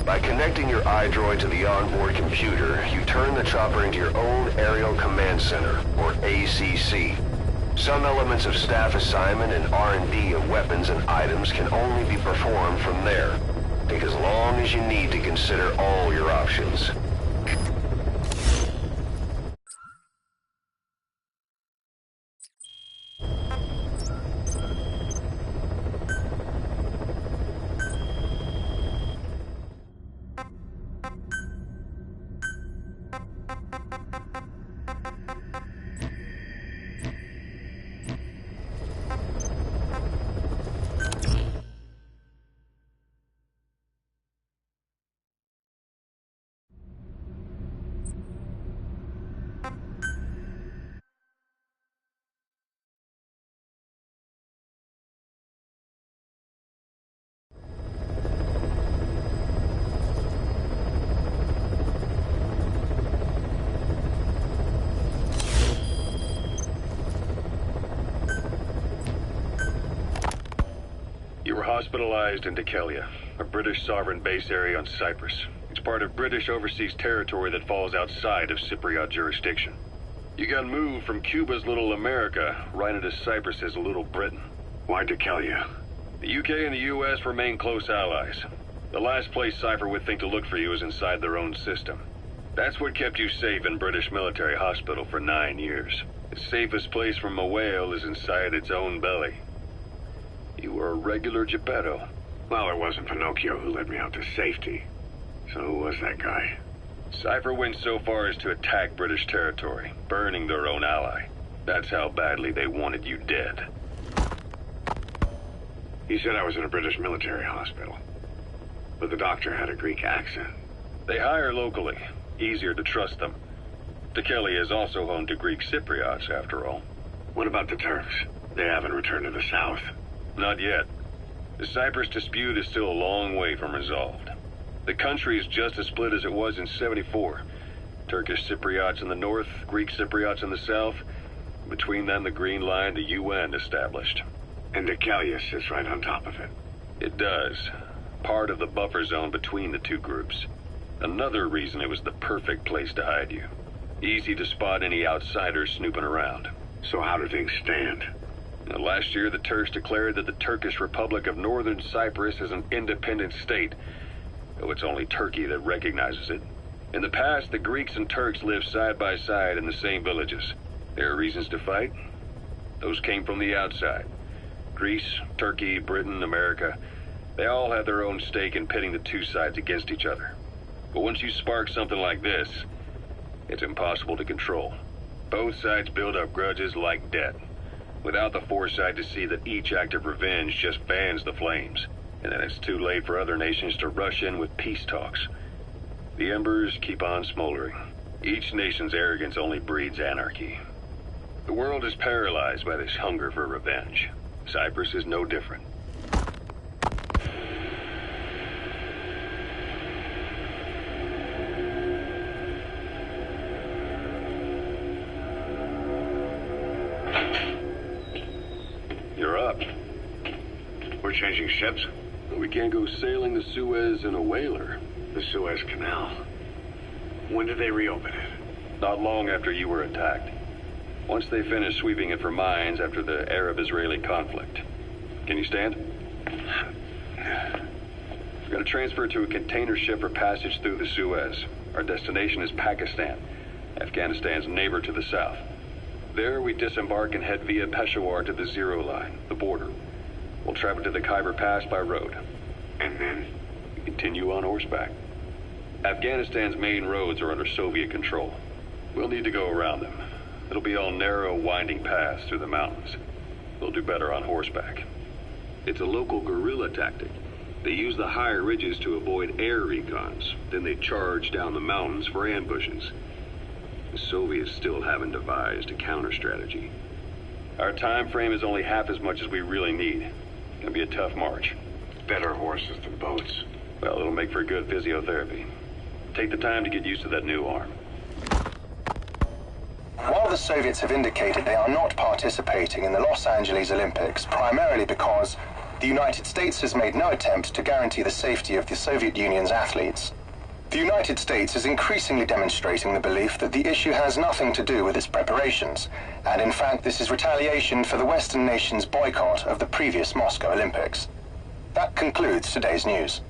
By connecting your iDroid to the onboard computer, you turn the chopper into your own Aerial Command Center, or ACC. Some elements of staff assignment and R&D of weapons and items can only be performed from there. Take as long as you need to consider all your options. Hospitalized in Dikelia, a British sovereign base area on Cyprus. It's part of British overseas territory that falls outside of Cypriot jurisdiction. You got moved from Cuba's Little America right into Cyprus's Little Britain. Why Dikelia? The UK and the US remain close allies. The last place Cypher would think to look for you is inside their own system. That's what kept you safe in British military hospital for 9 years. The safest place from a whale is inside its own belly. You were a regular Geppetto. Well, it wasn't Pinocchio who led me out to safety. So who was that guy? Cypher went so far as to attack British territory, burning their own ally. That's how badly they wanted you dead. He said I was in a British military hospital. But the doctor had a Greek accent. They hire locally. Easier to trust them. Dikelia is also home to Greek Cypriots, after all. What about the Turks? They haven't returned to the south. Not yet. The Cyprus dispute is still a long way from resolved. The country is just as split as it was in '74. Turkish Cypriots in the north, Greek Cypriots in the south. Between them, the Green Line, the UN established. And Dikelia sits right on top of it. It does. Part of the buffer zone between the two groups. Another reason it was the perfect place to hide you. Easy to spot any outsiders snooping around. So how do things stand? Now, last year, the Turks declared that the Turkish Republic of Northern Cyprus is an independent state, though it's only Turkey that recognizes it. In the past, the Greeks and Turks lived side by side in the same villages. There are reasons to fight. Those came from the outside. Greece, Turkey, Britain, America, they all have their own stake in pitting the two sides against each other. But once you spark something like this, it's impossible to control. Both sides build up grudges like debt, without the foresight to see that each act of revenge just fans the flames, and then it's too late for other nations to rush in with peace talks. The embers keep on smoldering. Each nation's arrogance only breeds anarchy. The world is paralyzed by this hunger for revenge. Cyprus is no different. You're up. We're changing ships? We can't go sailing the Suez in a whaler. The Suez Canal. When did they reopen it? Not long after you were attacked. Once they finished sweeping it for mines after the Arab-Israeli conflict. Can you stand? We're going to transfer to a container ship for passage through the Suez. Our destination is Pakistan, Afghanistan's neighbor to the south. There, we disembark and head via Peshawar to the Zero Line, the border. We'll travel to the Khyber Pass by road. And then? We continue on horseback. Afghanistan's main roads are under Soviet control. We'll need to go around them. It'll be all narrow, winding paths through the mountains. We'll do better on horseback. It's a local guerrilla tactic. They use the higher ridges to avoid air recons. Then they charge down the mountains for ambushes. The Soviets still haven't devised a counter-strategy. Our time frame is only half as much as we really need. It's gonna be a tough march. Better horses than boats. Well, it'll make for good physiotherapy. Take the time to get used to that new arm. While the Soviets have indicated they are not participating in the Los Angeles Olympics, primarily because the United States has made no attempt to guarantee the safety of the Soviet Union's athletes. The United States is increasingly demonstrating the belief that the issue has nothing to do with its preparations, and in fact this is retaliation for the Western nations' boycott of the previous Moscow Olympics. That concludes today's news.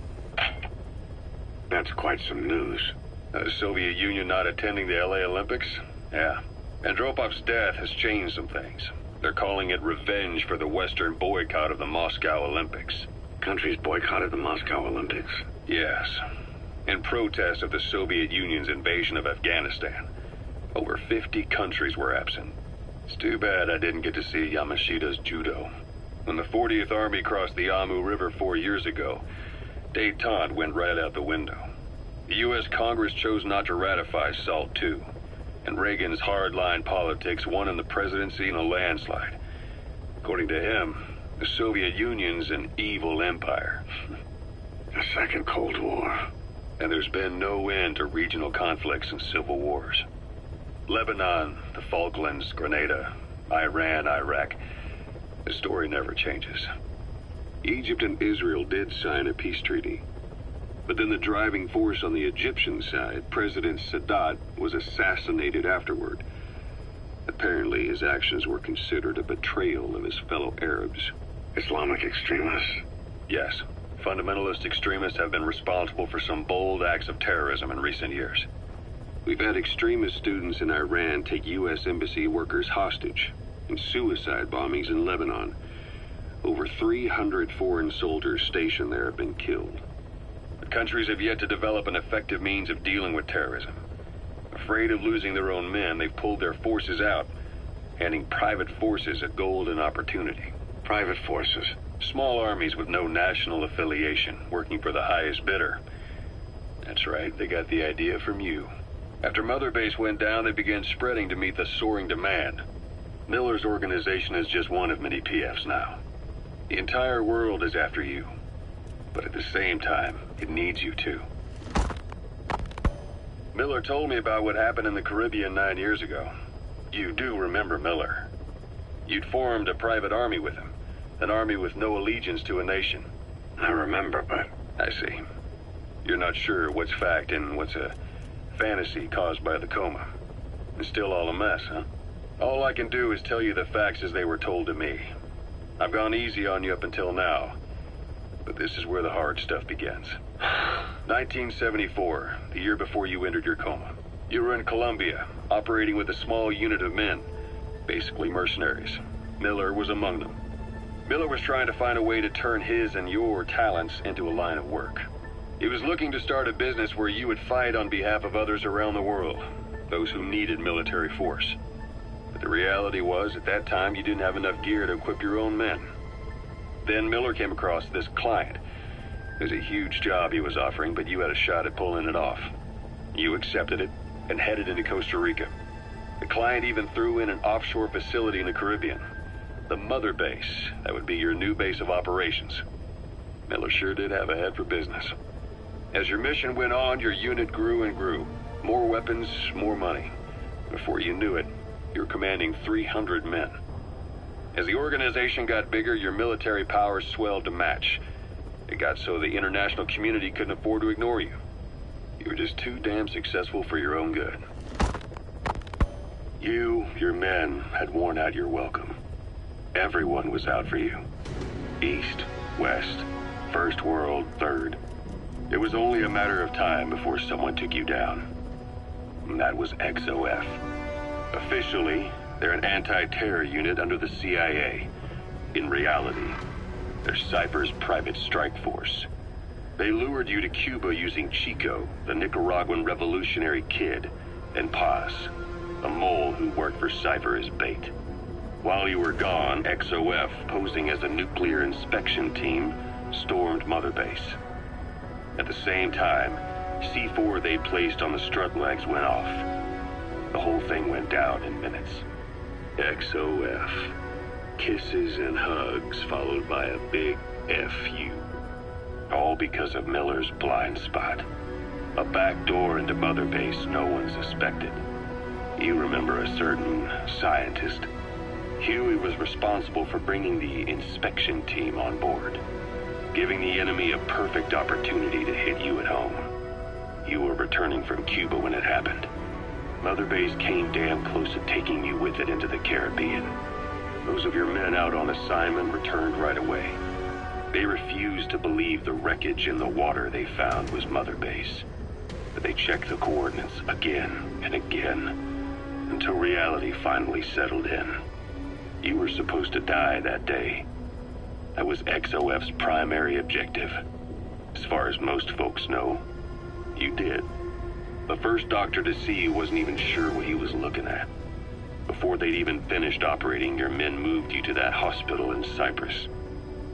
That's quite some news. The Soviet Union not attending the LA Olympics? Yeah. Andropov's death has changed some things. They're calling it revenge for the Western boycott of the Moscow Olympics. Countries boycotted the Moscow Olympics? Yes. In protest of the Soviet Union's invasion of Afghanistan. Over 50 countries were absent. It's too bad I didn't get to see Yamashita's judo. When the 40th Army crossed the Amu River 4 years ago, détente went right out the window. The U.S. Congress chose not to ratify SALT II, and Reagan's hardline politics won in the presidency in a landslide. According to him, the Soviet Union's an evil empire. A second Cold War. And there's been no end to regional conflicts and civil wars. Lebanon, the Falklands, Grenada, Iran, Iraq. The story never changes. Egypt and Israel did sign a peace treaty. But then the driving force on the Egyptian side, President Sadat, was assassinated afterward. Apparently his actions were considered a betrayal of his fellow Arabs. Islamic extremists? Yes. Fundamentalist extremists have been responsible for some bold acts of terrorism in recent years. We've had extremist students in Iran take U.S. embassy workers hostage, and suicide bombings in Lebanon. Over 300 foreign soldiers stationed there have been killed. The countries have yet to develop an effective means of dealing with terrorism. Afraid of losing their own men, they've pulled their forces out, handing private forces a golden opportunity. Private forces? Small armies with no national affiliation, working for the highest bidder. That's right, they got the idea from you. After Mother Base went down, they began spreading to meet the soaring demand. Miller's organization is just one of many PFs now. The entire world is after you. But at the same time, it needs you too. Miller told me about what happened in the Caribbean 9 years ago. You do remember Miller. You'd formed a private army with him. An army with no allegiance to a nation. I remember, but... I see. You're not sure what's fact and what's a fantasy caused by the coma. It's still all a mess, huh? All I can do is tell you the facts as they were told to me. I've gone easy on you up until now, but this is where the hard stuff begins. 1974, the year before you entered your coma. You were in Colombia, operating with a small unit of men, basically mercenaries. Miller was among them. Miller was trying to find a way to turn his and your talents into a line of work. He was looking to start a business where you would fight on behalf of others around the world, those who needed military force. But the reality was, at that time, you didn't have enough gear to equip your own men. Then Miller came across this client. It was a huge job he was offering, but you had a shot at pulling it off. You accepted it and headed into Costa Rica. The client even threw in an offshore facility in the Caribbean. The Mother Base, that would be your new base of operations. Miller sure did have a head for business. As your mission went on, your unit grew and grew. More weapons, more money. Before you knew it, you were commanding 300 men. As the organization got bigger, your military powers swelled to match. It got so the international community couldn't afford to ignore you. You were just too damn successful for your own good. You, your men, had worn out your welcome. Everyone was out for you. East, West, First World, Third. It was only a matter of time before someone took you down. And that was XOF. Officially, they're an anti-terror unit under the CIA. In reality, they're Cypher's private strike force. They lured you to Cuba using Chico, the Nicaraguan revolutionary kid, and Paz, a mole who worked for Cypher as bait. While you were gone, XOF, posing as a nuclear inspection team, stormed Mother Base. At the same time, C4 they placed on the strut legs went off. The whole thing went down in minutes. XOF. Kisses and hugs followed by a big FU. All because of Miller's blind spot. A back door into Mother Base no one suspected. You remember a certain scientist. Huey was responsible for bringing the inspection team on board, giving the enemy a perfect opportunity to hit you at home. You were returning from Cuba when it happened. Mother Base came damn close to taking you with it into the Caribbean. Those of your men out on assignment returned right away. They refused to believe the wreckage in the water they found was Mother Base. But they checked the coordinates again and again, until reality finally settled in. You were supposed to die that day. That was XOF's primary objective. As far as most folks know, you did. The first doctor to see you wasn't even sure what he was looking at. Before they'd even finished operating, your men moved you to that hospital in Cyprus.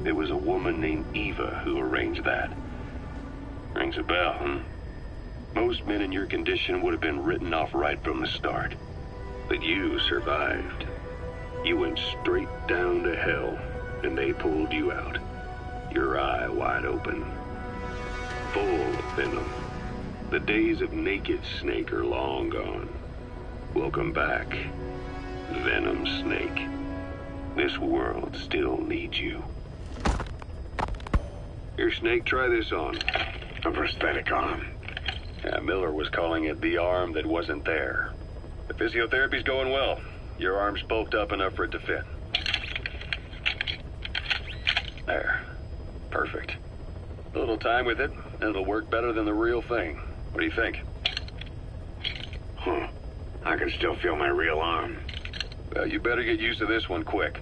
It was a woman named Eva who arranged that. Rings a bell, huh? Most men in your condition would have been written off right from the start. But you survived. You went straight down to hell, and they pulled you out. Your eye wide open. Full of venom. The days of naked Snake are long gone. Welcome back, Venom Snake. This world still needs you. Here, Snake, try this on. A prosthetic arm. Yeah, Miller was calling it the arm that wasn't there. The physiotherapy's going well. Your arm's bulked up enough for it to fit. There. Perfect. A little time with it, and it'll work better than the real thing. What do you think? Huh. I can still feel my real arm. Well, you better get used to this one quick.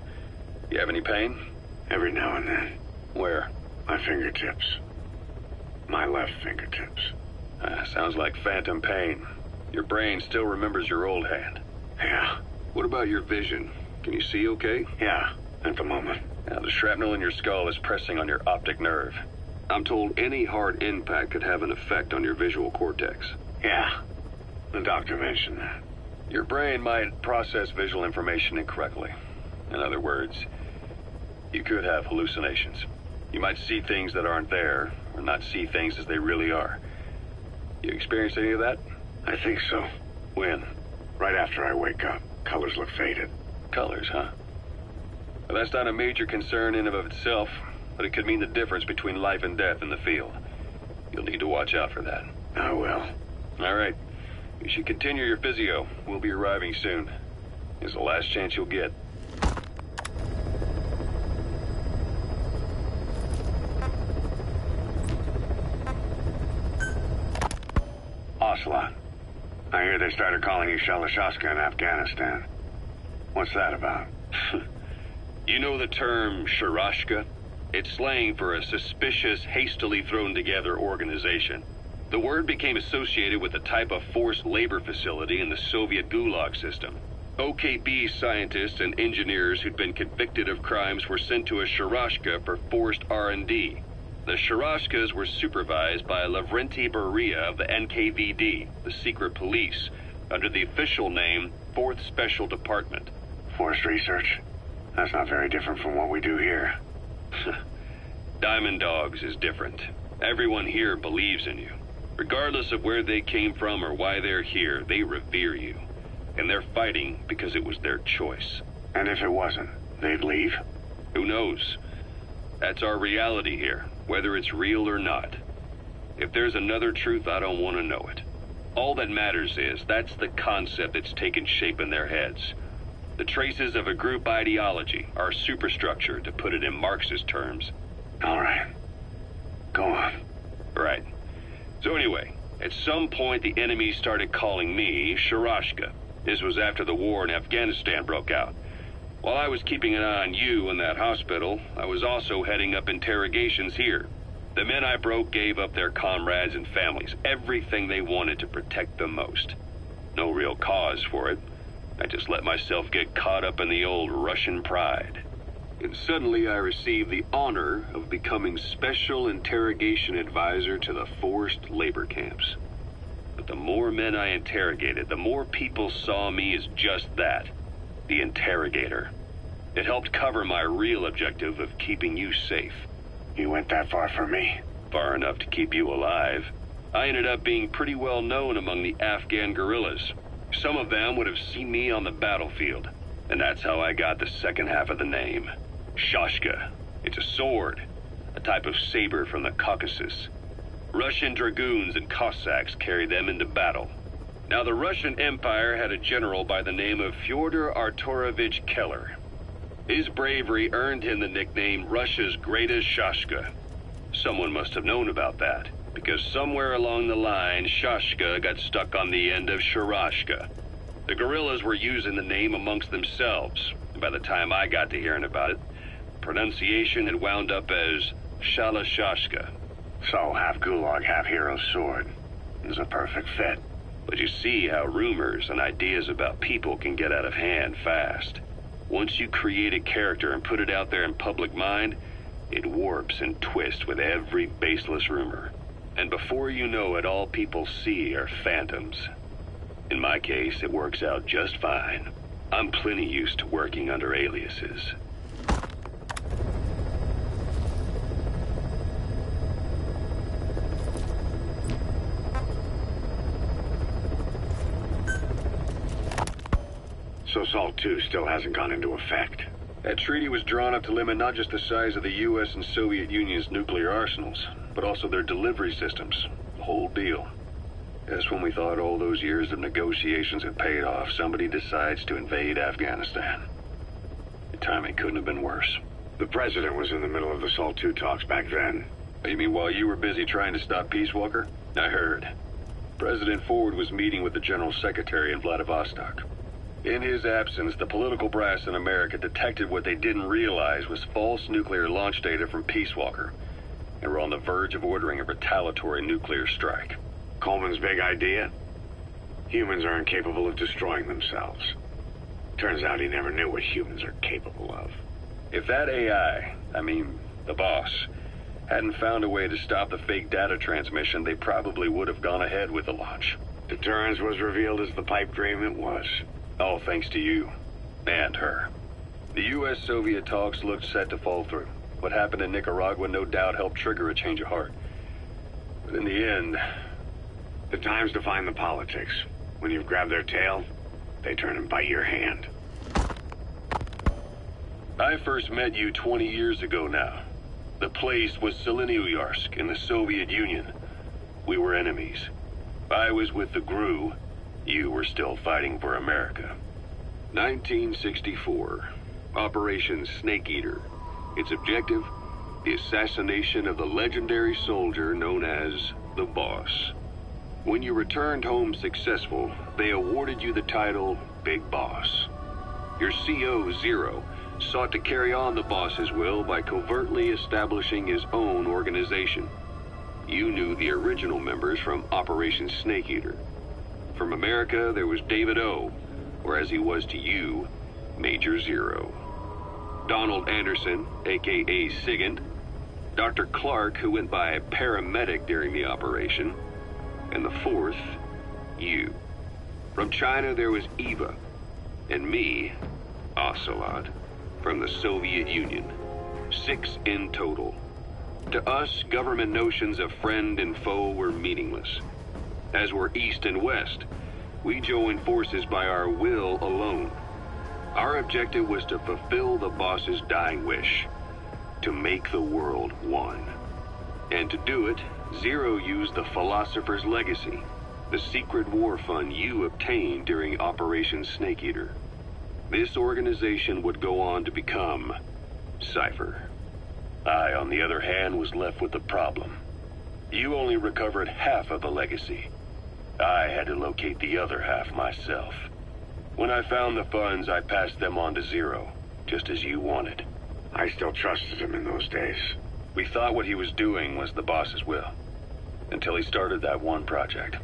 You have any pain? Every now and then. Where? My fingertips. My left fingertips. Sounds like phantom pain. Your brain still remembers your old hand. Yeah. What about your vision? Can you see okay? Yeah, at the moment. Now, the shrapnel in your skull is pressing on your optic nerve. I'm told any hard impact could have an effect on your visual cortex. Yeah, the doctor mentioned that. Your brain might process visual information incorrectly. In other words, you could have hallucinations. You might see things that aren't there, or not see things as they really are. You experienced any of that? I think so. When? Right after I wake up. Colors look faded. Colors, huh? Well, that's not a major concern in and of itself, but it could mean the difference between life and death in the field. You'll need to watch out for that. I will. All right. You should continue your physio. We'll be arriving soon. It's the last chance you'll get. Ocelot. I hear they started calling you Shalashaska in Afghanistan. What's that about? You know the term Sharashka? It's slang for a suspicious, hastily thrown together organization. The word became associated with a type of forced labor facility in the Soviet Gulag system. OKB scientists and engineers who'd been convicted of crimes were sent to a Sharashka for forced R&D. The Sharashkas were supervised by Lavrenti Beria of the NKVD, the secret police, under the official name 4th Special Department. Forced research? That's not very different from what we do here. Diamond Dogs is different. Everyone here believes in you. Regardless of where they came from or why they're here, they revere you. And they're fighting because it was their choice. And if it wasn't, they'd leave? Who knows? That's our reality here, whether it's real or not. If there's another truth, I don't want to know it. All that matters is that's the concept that's taken shape in their heads. The traces of a group ideology, our superstructure, to put it in Marxist terms. All right. Go on. Right. So anyway, at some point the enemy started calling me Sharashka. This was after the war in Afghanistan broke out. While I was keeping an eye on you in that hospital, I was also heading up interrogations here. The men I broke gave up their comrades and families, everything they wanted to protect them most. No real cause for it. I just let myself get caught up in the old Russian pride. And suddenly I received the honor of becoming Special Interrogation Advisor to the forced labor camps. But the more men I interrogated, the more people saw me as just that, the interrogator. It helped cover my real objective of keeping you safe. You went that far for me? Far enough to keep you alive. I ended up being pretty well known among the Afghan guerrillas. Some of them would have seen me on the battlefield. And that's how I got the second half of the name. Shashka. It's a sword, a type of saber from the Caucasus. Russian dragoons and Cossacks carried them into battle. Now, the Russian Empire had a general by the name of Fyodor Arturovich Keller. His bravery earned him the nickname Russia's Greatest Shashka. Someone must have known about that, because somewhere along the line, Shashka got stuck on the end of Sharashka. The guerrillas were using the name amongst themselves, and by the time I got to hearing about it, pronunciation had wound up as Shalashashka. So, half gulag, half hero sword. Is a perfect fit. But you see how rumors and ideas about people can get out of hand fast. Once you create a character and put it out there in public mind, it warps and twists with every baseless rumor. And before you know it, all people see are phantoms. In my case, it works out just fine. I'm plenty used to working under aliases. So SALT 2 still hasn't gone into effect. That treaty was drawn up to limit not just the size of the U.S. and Soviet Union's nuclear arsenals, but also their delivery systems. The whole deal. Just when we thought all those years of negotiations had paid off, somebody decides to invade Afghanistan. The timing couldn't have been worse. The president was in the middle of the SALT 2 talks back then. You mean while you were busy trying to stop Peace Walker? I heard. President Ford was meeting with the General Secretary in Vladivostok. In his absence, the political brass in America detected what they didn't realize was false nuclear launch data from Peace Walker, and were on the verge of ordering a retaliatory nuclear strike. Coleman's big idea? Humans are incapable of destroying themselves. Turns out he never knew what humans are capable of. If that AI, the boss, hadn't found a way to stop the fake data transmission, they probably would have gone ahead with the launch. Deterrence was revealed as the pipe dream it was. All thanks to you. And her. The U.S.-Soviet talks looked set to fall through. What happened in Nicaragua no doubt helped trigger a change of heart. But in the end... The time's to find the politics. When you've grabbed their tail, they turn and bite your hand. I first met you 20 years ago now. The place was Selenouyarsk in the Soviet Union. We were enemies. I was with the GRU. You were still fighting for America. 1964. Operation Snake Eater. Its objective? The assassination of the legendary soldier known as the Boss. When you returned home successful, they awarded you the title Big Boss. Your CO, Zero, sought to carry on the boss's will by covertly establishing his own organization. You knew the original members from Operation Snake Eater. From America, there was David O., or as he was to you, Major Zero. Donald Anderson, a.k.a. Sigint. Dr. Clark, who went by paramedic during the operation. And the fourth, you. From China, there was Eva. And me, Ocelot, from the Soviet Union. 6 in total. To us, government notions of friend and foe were meaningless. As were East and West, we joined forces by our will alone. Our objective was to fulfill the boss's dying wish, to make the world one. And to do it, Zero used the Philosopher's Legacy, the secret war fund you obtained during Operation Snake Eater. This organization would go on to become Cypher. I, on the other hand, was left with the problem. You only recovered half of the legacy. I had to locate the other half myself. When I found the funds, I passed them on to Zero, just as you wanted. I still trusted him in those days. We thought what he was doing was the boss's will, until he started that one project.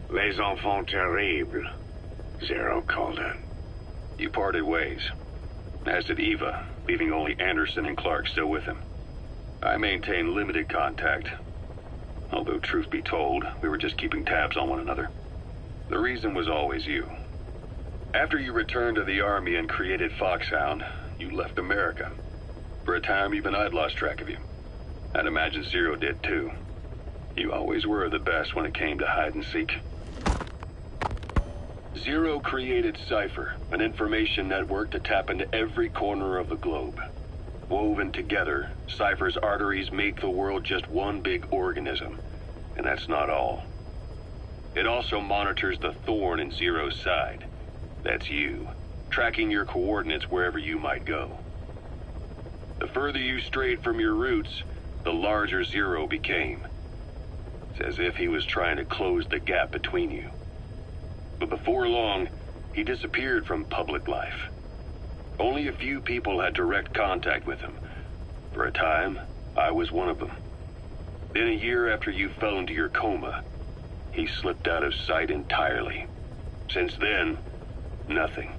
Les enfants terribles, Zero called it. You parted ways, as did Eva, leaving only Anderson and Clark still with him. I maintained limited contact, although truth be told, we were just keeping tabs on one another. The reason was always you. After you returned to the Army and created Foxhound, you left America. For a time, even I'd lost track of you. I'd imagine Zero did too. You always were the best when it came to hide and seek. Zero created Cypher, an information network to tap into every corner of the globe. Woven together, Cypher's arteries make the world just one big organism. And that's not all. It also monitors the thorn in Zero's side. That's you, tracking your coordinates wherever you might go. The further you strayed from your roots, the larger Zero became. It's as if he was trying to close the gap between you. But before long, he disappeared from public life. Only a few people had direct contact with him. For a time, I was one of them. Then a year after you fell into your coma, he slipped out of sight entirely. Since then, nothing.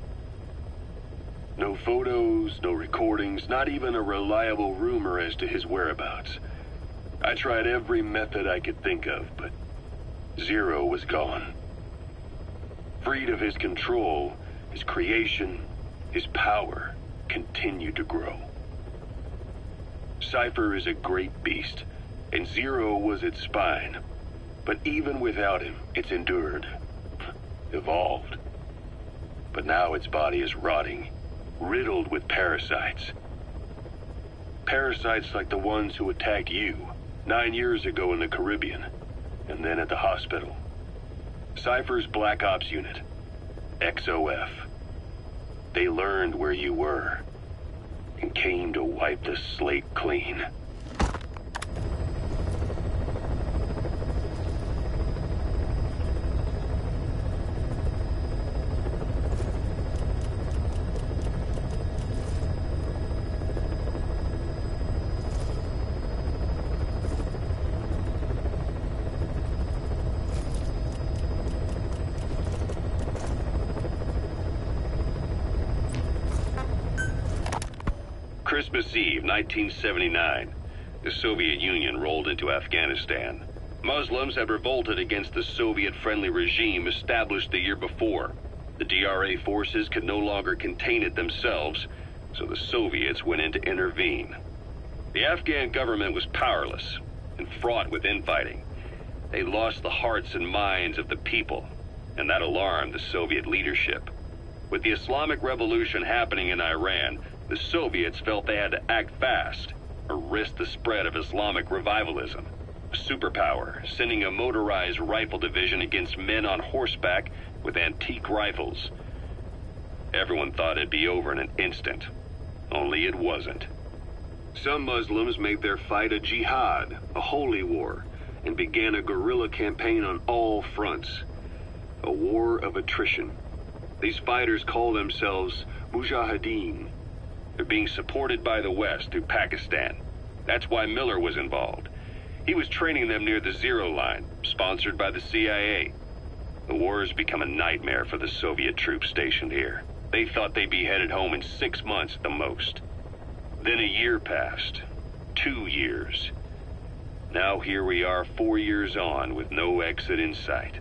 No photos, no recordings, not even a reliable rumor as to his whereabouts. I tried every method I could think of, but Zero was gone. Freed of his control, his creation, his power continued to grow. Cypher is a great beast, and Zero was its spine. But even without him, it's endured, evolved. But now its body is rotting, riddled with parasites. Parasites like the ones who attacked you 9 years ago in the Caribbean, and then at the hospital. Cypher's Black Ops Unit, XOF. They learned where you were, and came to wipe the slate clean. Christmas Eve, 1979, the Soviet Union rolled into Afghanistan. Muslims had revolted against the Soviet-friendly regime established the year before. The DRA forces could no longer contain it themselves, so the Soviets went in to intervene. The Afghan government was powerless and fraught with infighting. They lost the hearts and minds of the people, and that alarmed the Soviet leadership. With the Islamic Revolution happening in Iran, the Soviets felt they had to act fast, or risk the spread of Islamic revivalism. A superpower, sending a motorized rifle division against men on horseback with antique rifles. Everyone thought it'd be over in an instant. Only it wasn't. Some Muslims made their fight a jihad, a holy war, and began a guerrilla campaign on all fronts. A war of attrition. These fighters call themselves Mujahideen. They're being supported by the West through Pakistan. That's why Miller was involved. He was training them near the Zero Line, sponsored by the CIA. The war has become a nightmare for the Soviet troops stationed here. They thought they'd be headed home in 6 months at the most. Then a year passed. 2 years. Now here we are 4 years on with no exit in sight.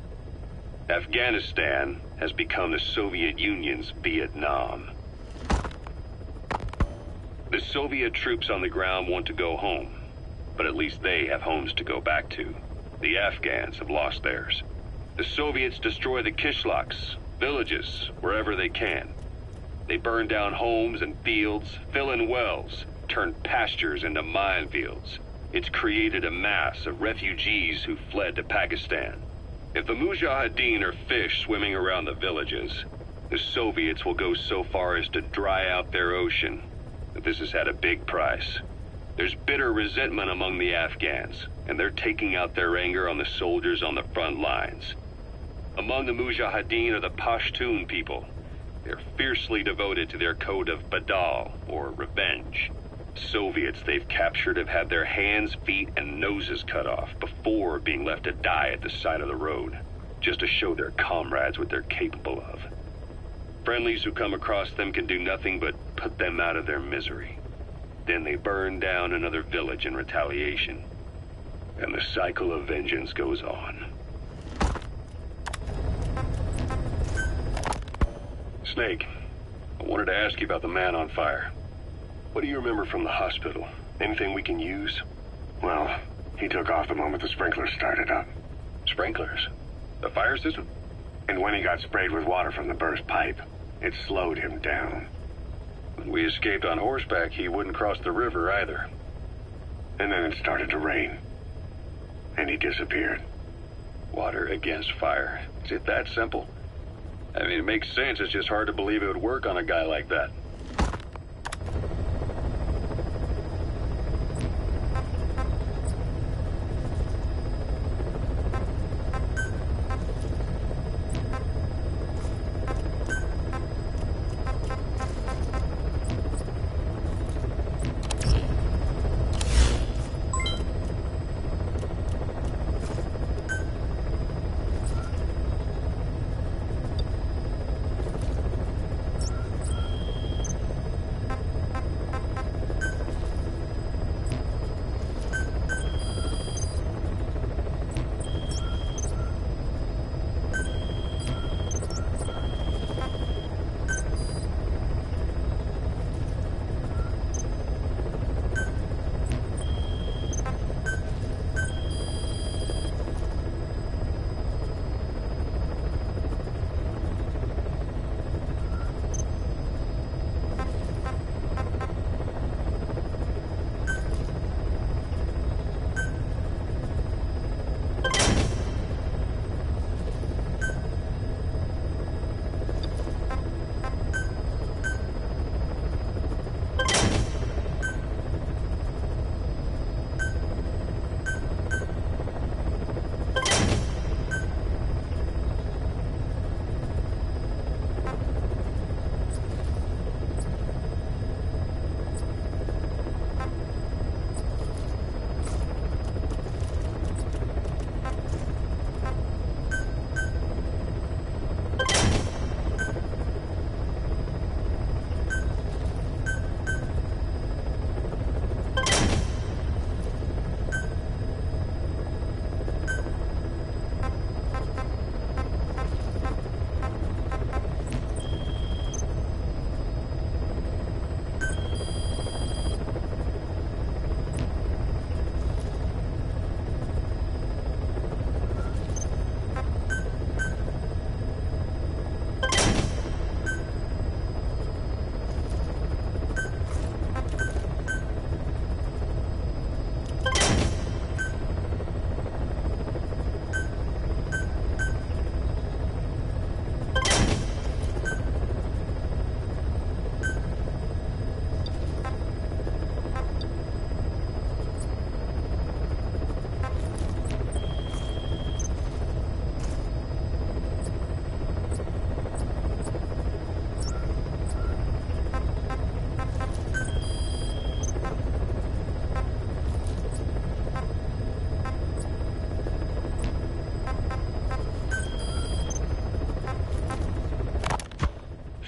Afghanistan has become the Soviet Union's Vietnam. The Soviet troops on the ground want to go home, but at least they have homes to go back to. The Afghans have lost theirs. The Soviets destroy the kishlaks, villages, wherever they can. They burn down homes and fields, fill in wells, turn pastures into minefields. It's created a mass of refugees who fled to Pakistan. If the Mujahideen are fish swimming around the villages, the Soviets will go so far as to dry out their ocean. But this has had a big price. There's bitter resentment among the Afghans, and they're taking out their anger on the soldiers on the front lines. Among the Mujahideen are the Pashtun people. They're fiercely devoted to their code of Badal, or revenge. Soviets they've captured have had their hands, feet, and noses cut off before being left to die at the side of the road, just to show their comrades what they're capable of. Friendlies who come across them can do nothing but put them out of their misery. Then they burn down another village in retaliation. And the cycle of vengeance goes on. Snake, I wanted to ask you about the man on fire. What do you remember from the hospital? Anything we can use? Well, he took off the moment the sprinklers started up. Sprinklers? The fire system? And when he got sprayed with water from the burst pipe, it slowed him down. When we escaped on horseback, he wouldn't cross the river either. And then it started to rain. And he disappeared. Water against fire. Is it that simple? I mean, it makes sense. It's just hard to believe it would work on a guy like that.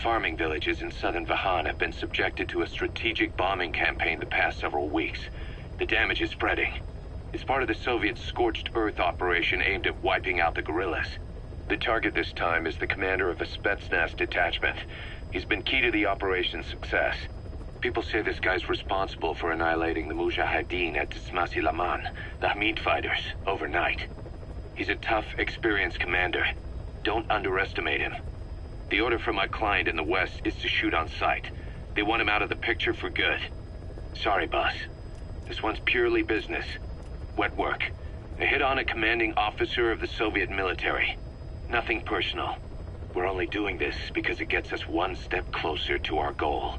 Farming villages in southern Vahan have been subjected to a strategic bombing campaign the past several weeks. The damage is spreading. It's part of the Soviet Scorched Earth operation aimed at wiping out the guerrillas. The target this time is the commander of a Spetsnaz detachment. He's been key to the operation's success. People say this guy's responsible for annihilating the Mujahideen at Tismasi Laman, the Hamid fighters, overnight. He's a tough, experienced commander. Don't underestimate him. The order from my client in the west is to shoot on sight. They want him out of the picture for good. Sorry, boss. This one's purely business. Wet work. A hit on a commanding officer of the Soviet military. Nothing personal. We're only doing this because it gets us one step closer to our goal.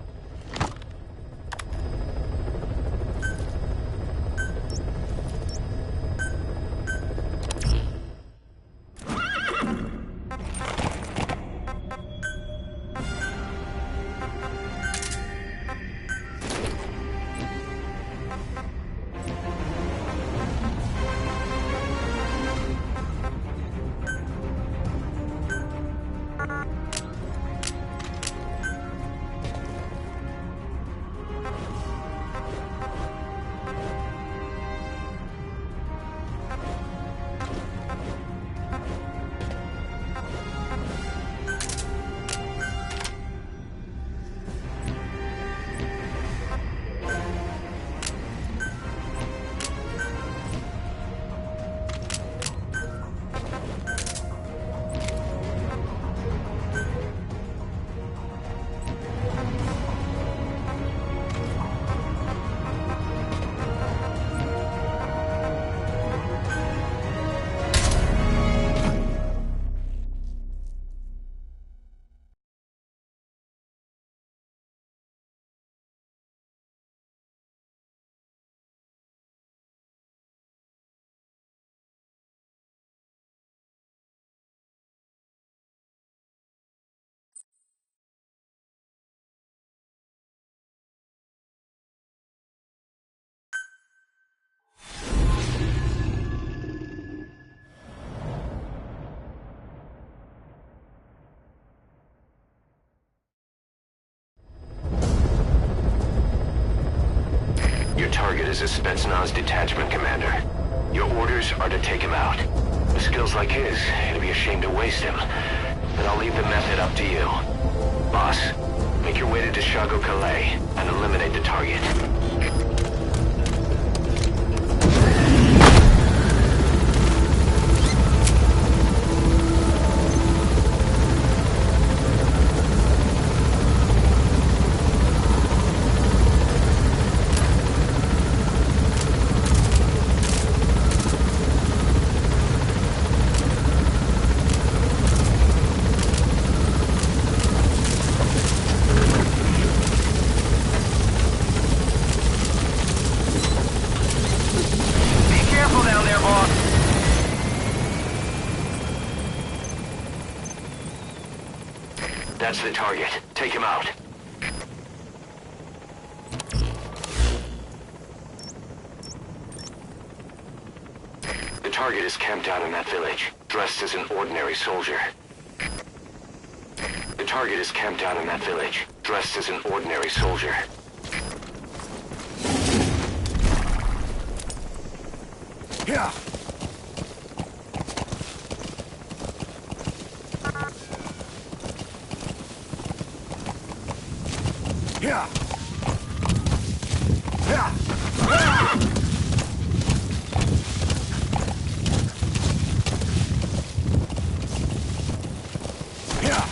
as a Spetsnaz detachment commander. Your orders are to take him out. With skills like his, it'd be a shame to waste him. But I'll leave the method up to you. Boss, make your way to Dishago Calais and eliminate the target. That's the target. Take him out. The target is camped out in that village, dressed as an ordinary soldier. The target is camped out in that village, dressed as an ordinary soldier. Yeah. Yeah. Yeah. Yeah.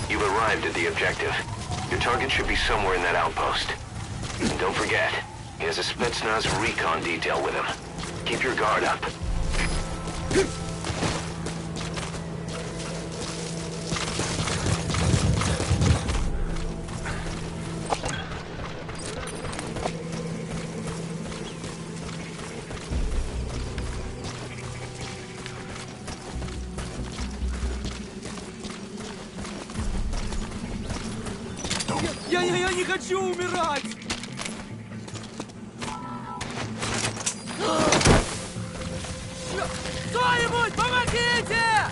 You've arrived at the objective. Your target should be somewhere in that outpost. And don't forget, he has a Spetsnaz recon detail with him. Keep your guard up. Я не хочу умирать! Кто-нибудь, помогите!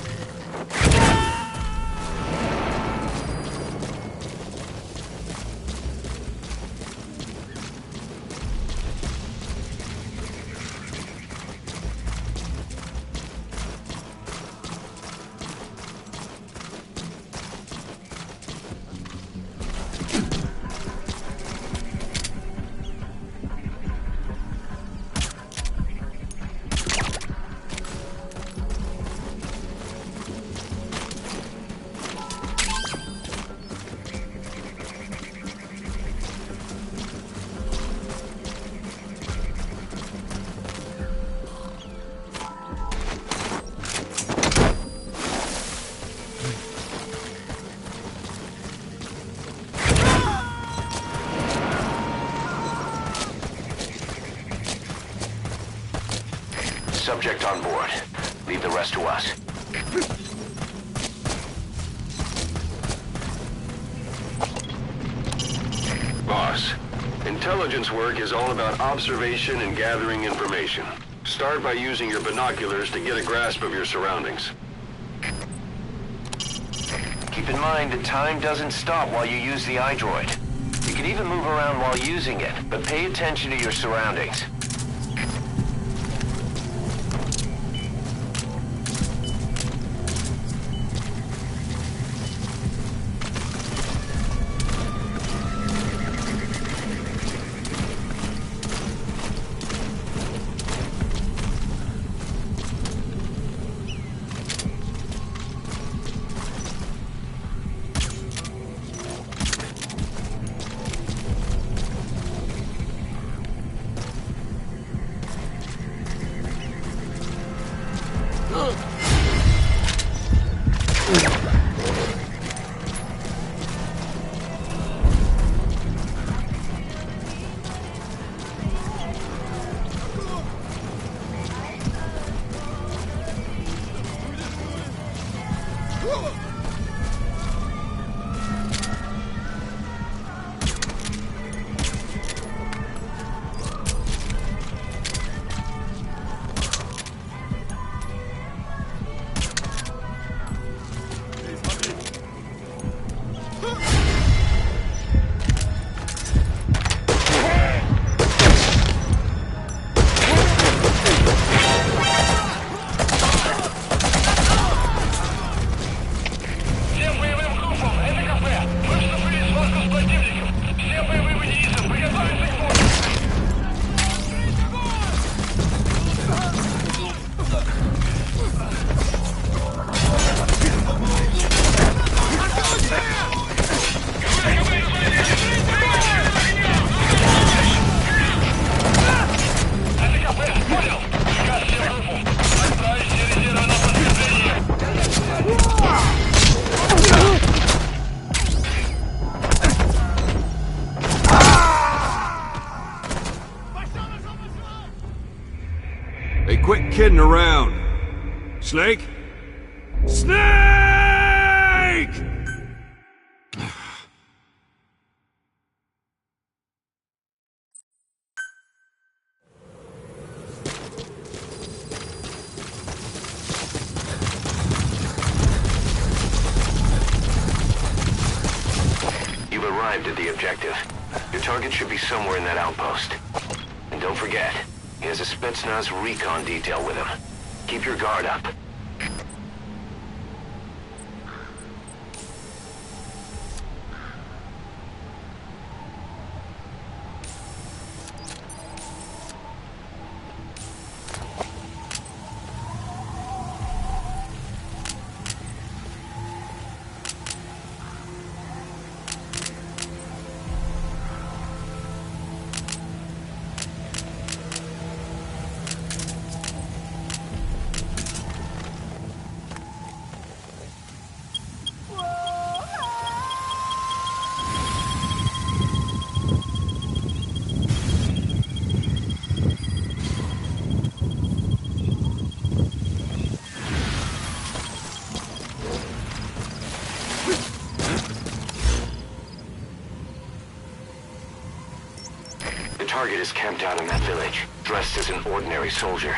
Subject on board. Leave the rest to us. Boss, intelligence work is all about observation and gathering information. Start by using your binoculars to get a grasp of your surroundings. Keep in mind that time doesn't stop while you use the iDroid. You can even move around while using it, but pay attention to your surroundings. Hey, quit kidding around. Snake? Snake! You've arrived at the objective. Your target should be somewhere in that outpost. And don't forget, he has a Spetsnaz recon detail with him. Keep your guard up. The target is camped out in that village, dressed as an ordinary soldier.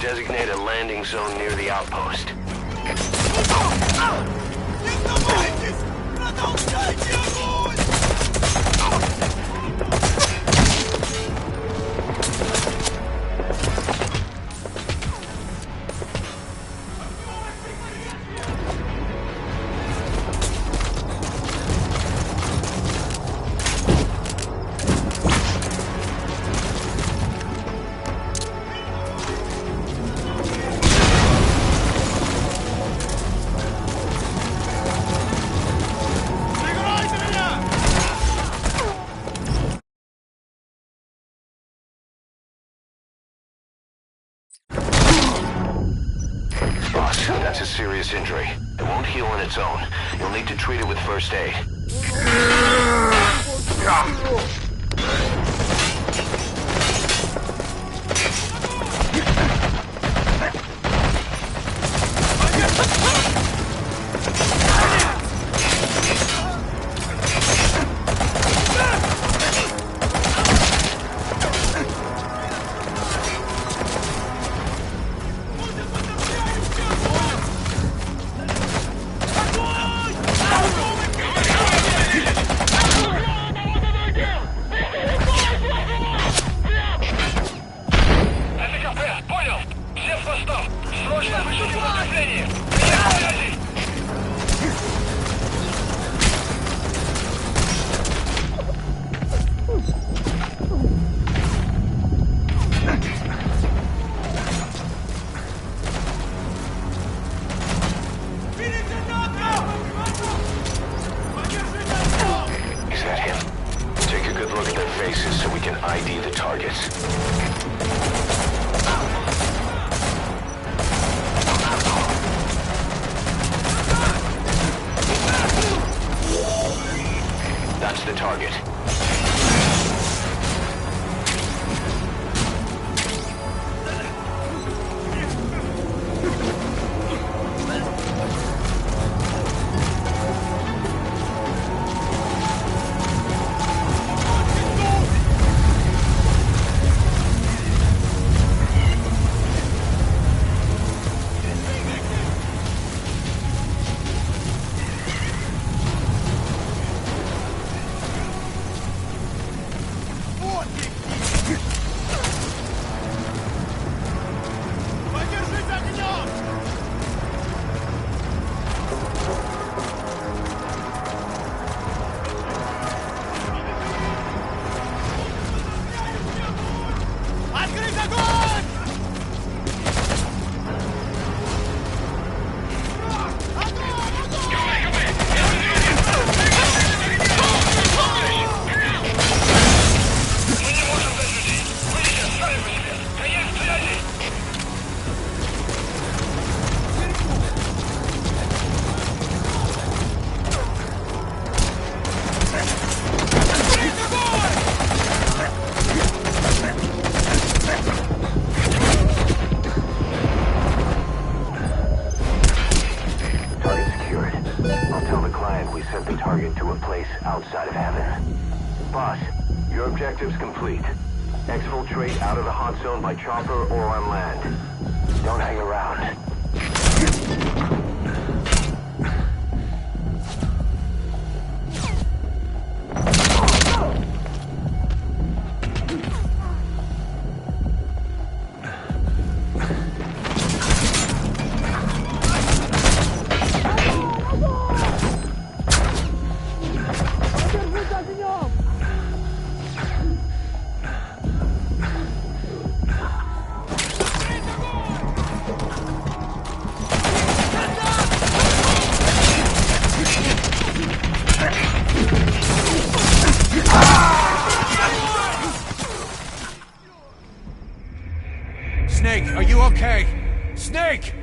Designate a landing zone near the outpost. That's a serious injury. It won't heal on its own. You'll need to treat it with first aid. ID the targets. That's the target. Outside of heaven. Boss, your objective's complete. Exfiltrate out of the hot zone by chopper or on land. Don't hang around. Snake, are you okay? Snake!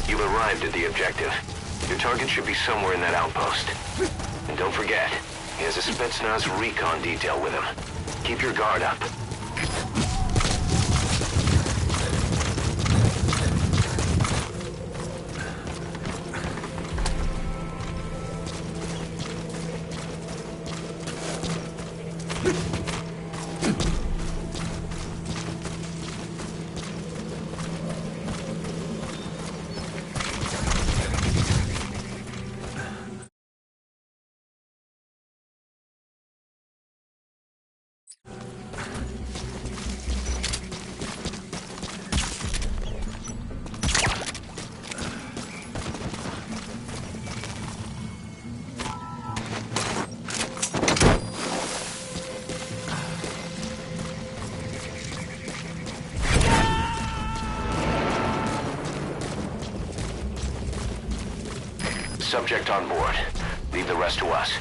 You've arrived at the objective. Your target should be somewhere in that outpost. And don't forget, he has a Spetsnaz recon detail with him. Keep your guard up. Subject on board. Leave the rest to us.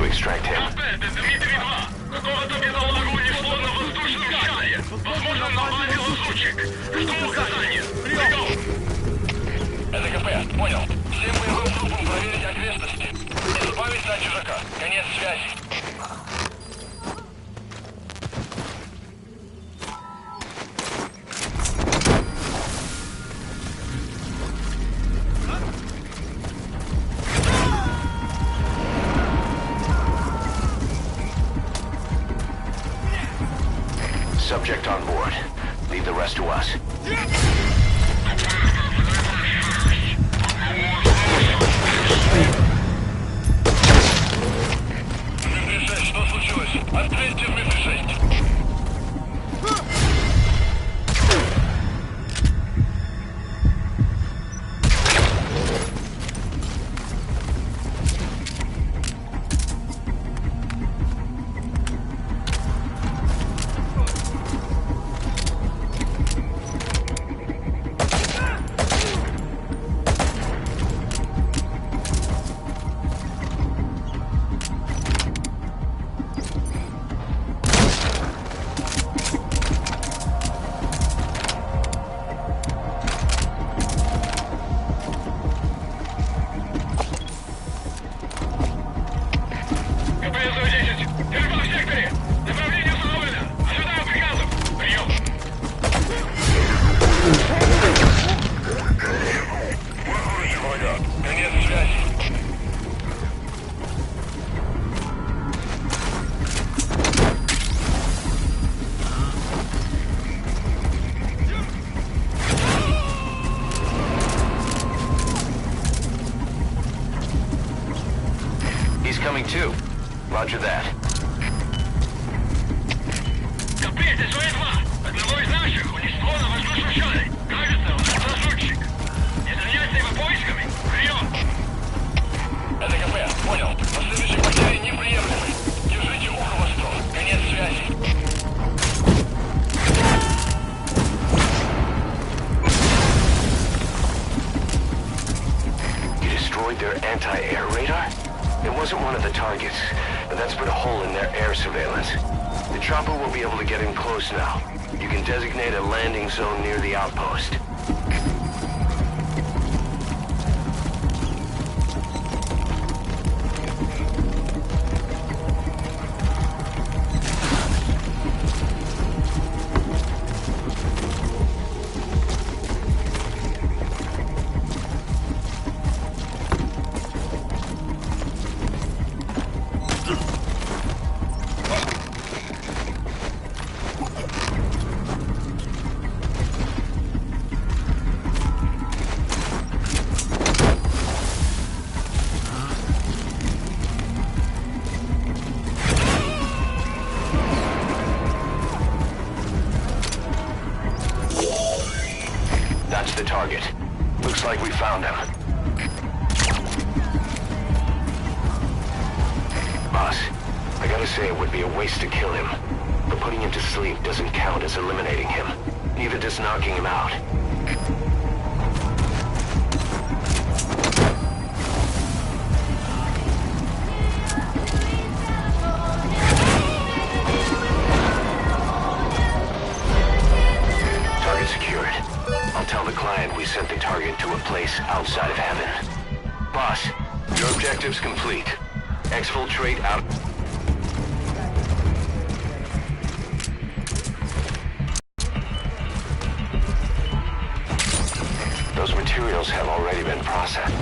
Extract him. Это КП, понял. Всем боевым группам проверить окрестности. Избавить от чужака. Конец связи. Subject on board. Leave the rest to us. Дмитрий-6, что случилось? Ответьте, Дмитрий-6. He's coming too. Roger that. Капец, СО-2! Одного из наших унесло на воздушном шаре. Кажется, он лазутчик. Не заняться его поисками? Прием! Это КП, понял. Последующие потери неприемлемы. Держите ухо востро. Конец связи. You destroyed their anti-air radar? It wasn't one of the targets, but that's put a hole in their air surveillance. The chopper will be able to get in close now. You can designate a landing zone near the outpost. That's the target. Looks like we found him. Boss, I gotta say it would be a waste to kill him. But putting him to sleep doesn't count as eliminating him. Neither does knocking him out. Target secured. I'll tell the client we sent the target to a place outside of heaven. Boss, your objective's complete. Exfiltrate out. Those materials have already been processed.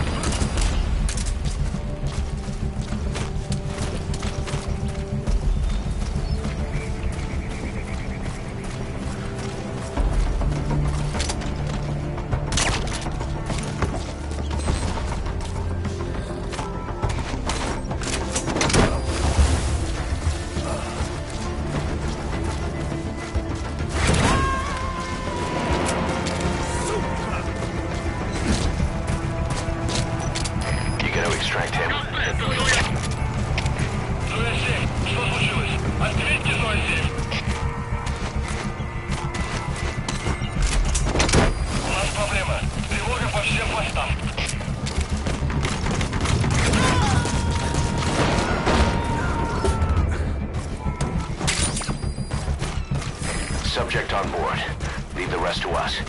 Extract him. Что случилось? Ответьте, Зои! У нас проблема. Тревога по всем постам. Subject on board. Leave the rest to us.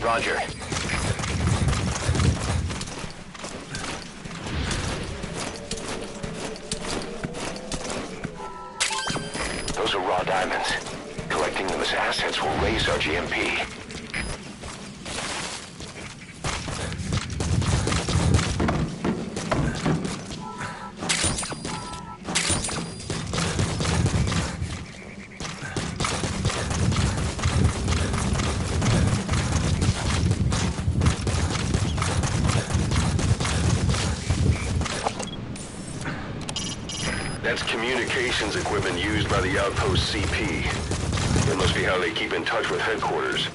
Roger. Those are raw diamonds. Collecting them as assets will raise our GMP. That's communications equipment used by the outpost CP. It must be how they keep in touch with headquarters.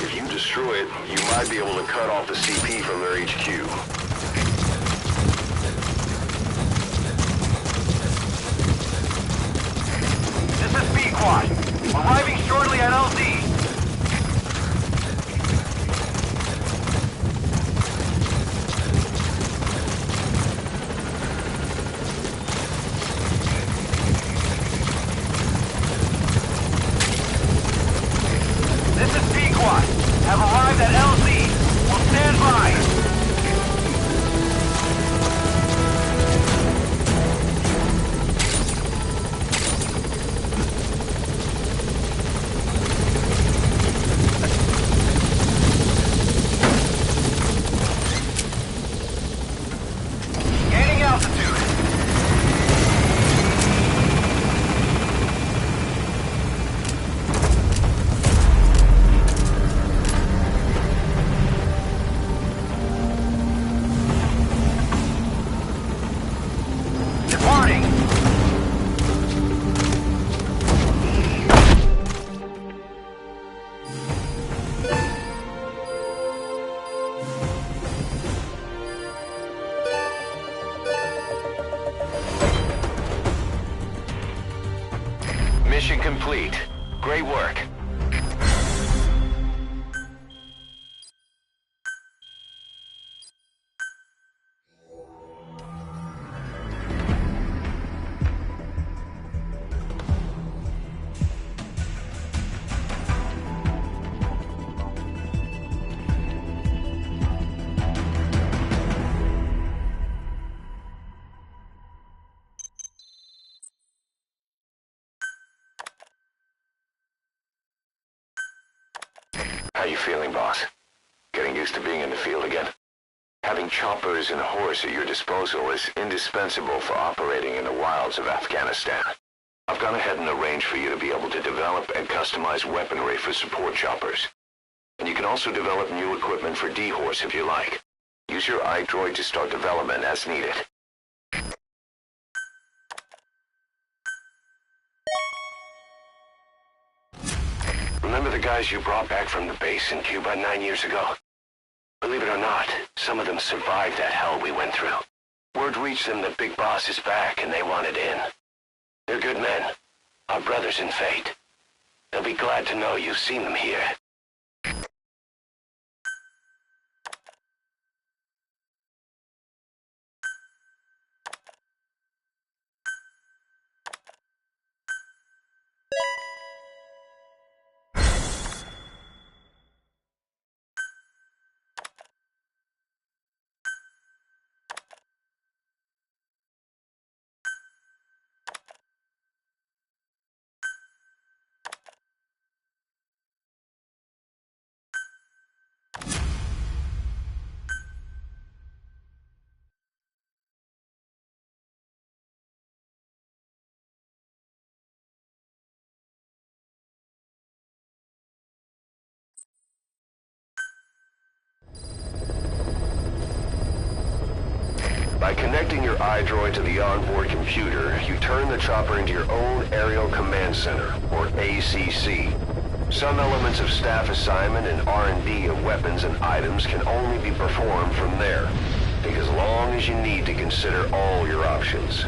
If you destroy it, you might be able to cut off the CP from their HQ. This is B-Quad. Arriving shortly at LZ. This is B-Quad. Have arrived at LZ. Will stand by. Gaining altitude. Departing. Mission complete. Great work. How you feeling, boss? Getting used to being in the field again? Having choppers and a horse at your disposal is indispensable for operating in the wilds of Afghanistan. I've gone ahead and arranged for you to be able to develop and customize weaponry for support choppers. And you can also develop new equipment for D-Horse if you like. Use your iDroid to start development as needed. Remember the guys you brought back from the base in Cuba 9 years ago? Believe it or not, some of them survived that hell we went through. Word reached them that Big Boss is back and they wanted in. They're good men, our brothers in fate. They'll be glad to know you've seen them here. By connecting your iDroid to the onboard computer, you turn the chopper into your own Aerial Command Center, or ACC. Some elements of staff assignment and R&D of weapons and items can only be performed from there. Take as long as you need to consider all your options.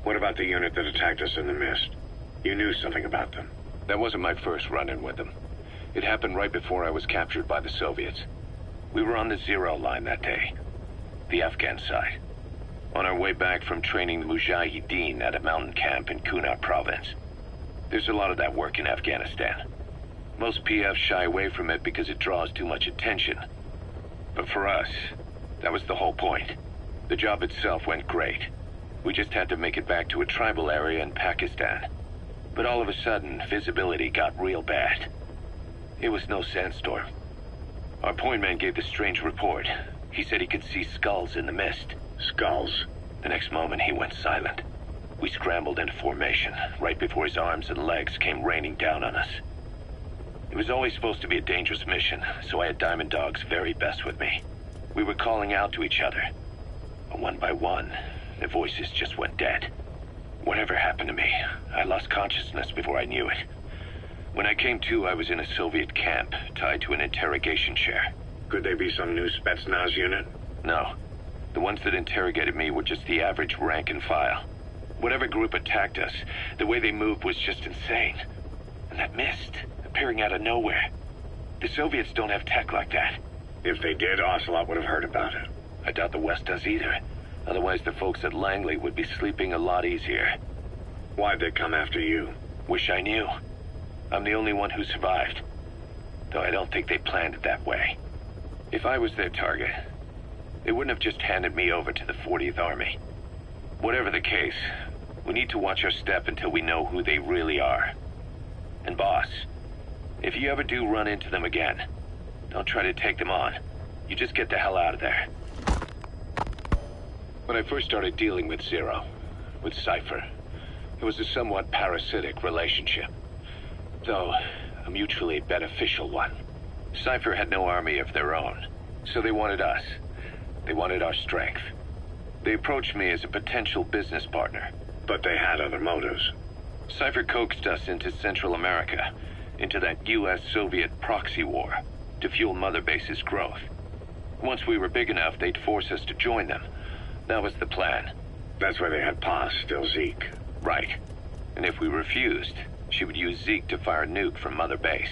What about the unit that attacked us in the mist? You knew something about them. That wasn't my first run-in with them. It happened right before I was captured by the Soviets. We were on the Zero line that day, the Afghan side, on our way back from training the Mujahideen at a mountain camp in Kunar province. There's a lot of that work in Afghanistan. Most PFs shy away from it because it draws too much attention. But for us, that was the whole point. The job itself went great. We just had to make it back to a tribal area in Pakistan. But all of a sudden, visibility got real bad. It was no sandstorm. Our point man gave this strange report. He said he could see skulls in the mist. Skulls? The next moment, he went silent. We scrambled into formation, right before his arms and legs came raining down on us. It was always supposed to be a dangerous mission, so I had Diamond Dog's very best with me. We were calling out to each other. But one by one, the voices just went dead. Whatever happened to me, I lost consciousness before I knew it. When I came to, I was in a Soviet camp, tied to an interrogation chair. Could they be some new Spetsnaz unit? No. The ones that interrogated me were just the average rank and file. Whatever group attacked us, the way they moved was just insane. And that mist, appearing out of nowhere. The Soviets don't have tech like that. If they did, Ocelot would have heard about it. I doubt the West does either. Otherwise, the folks at Langley would be sleeping a lot easier. Why'd they come after you? Wish I knew. I'm the only one who survived. Though I don't think they planned it that way. If I was their target, they wouldn't have just handed me over to the 40th Army. Whatever the case, we need to watch our step until we know who they really are. And boss, if you ever do run into them again, don't try to take them on. You just get the hell out of there. When I first started dealing with Zero, with Cypher, it was a somewhat parasitic relationship. Though, a mutually beneficial one. Cypher had no army of their own, so they wanted us. They wanted our strength. They approached me as a potential business partner. But they had other motives. Cypher coaxed us into Central America, into that US-Soviet proxy war, to fuel Mother Base's growth. Once we were big enough, they'd force us to join them. That was the plan. That's why they had Paz, still Zeke. Right. And if we refused, she would use Zeke to fire a nuke from Mother Base.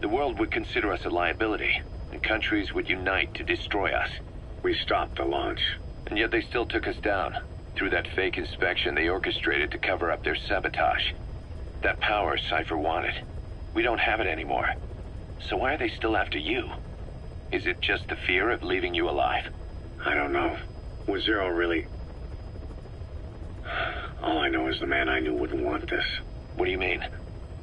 The world would consider us a liability, and countries would unite to destroy us. We stopped the launch. And yet they still took us down, through that fake inspection they orchestrated to cover up their sabotage. That power Cypher wanted. We don't have it anymore. So why are they still after you? Is it just the fear of leaving you alive? I don't know. Was Zero really... All I know is the man I knew wouldn't want this. What do you mean?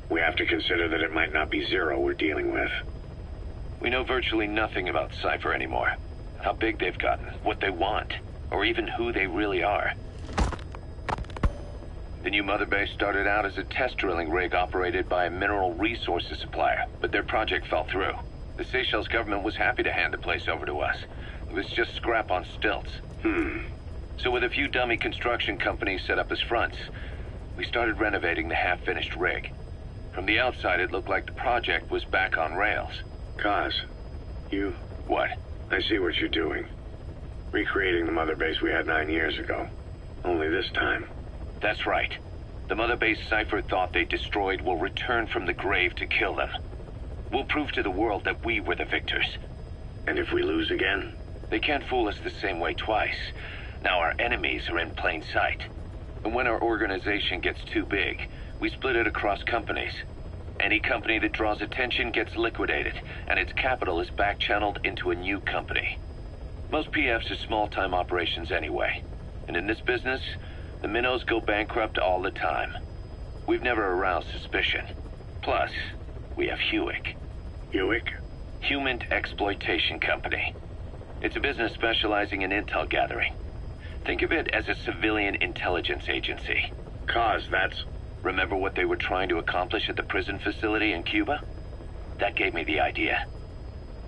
We have to consider that it might not be Zero we're dealing with. We know virtually nothing about Cypher anymore. How big they've gotten, what they want, or even who they really are. The new Mother Base started out as a test drilling rig operated by a mineral resources supplier, but their project fell through. The Seychelles government was happy to hand the place over to us. It was just scrap on stilts. So with a few dummy construction companies set up as fronts, we started renovating the half-finished rig. From the outside, it looked like the project was back on rails. Kaz, you... What? I see what you're doing. Recreating the Mother Base we had 9 years ago. Only this time. That's right. The Mother Base Cypher thought they destroyed will return from the grave to kill them. We'll prove to the world that we were the victors. And if we lose again? They can't fool us the same way twice. Now our enemies are in plain sight. And when our organization gets too big, we split it across companies. Any company that draws attention gets liquidated, and its capital is back-channeled into a new company. Most PFs are small-time operations anyway. And in this business, the minnows go bankrupt all the time. We've never aroused suspicion. Plus, we have Hewick. Hewick? Human Exploitation Company. It's a business specializing in intel gathering. Think of it as a civilian intelligence agency. Kaz, that's... Remember what they were trying to accomplish at the prison facility in Cuba? That gave me the idea.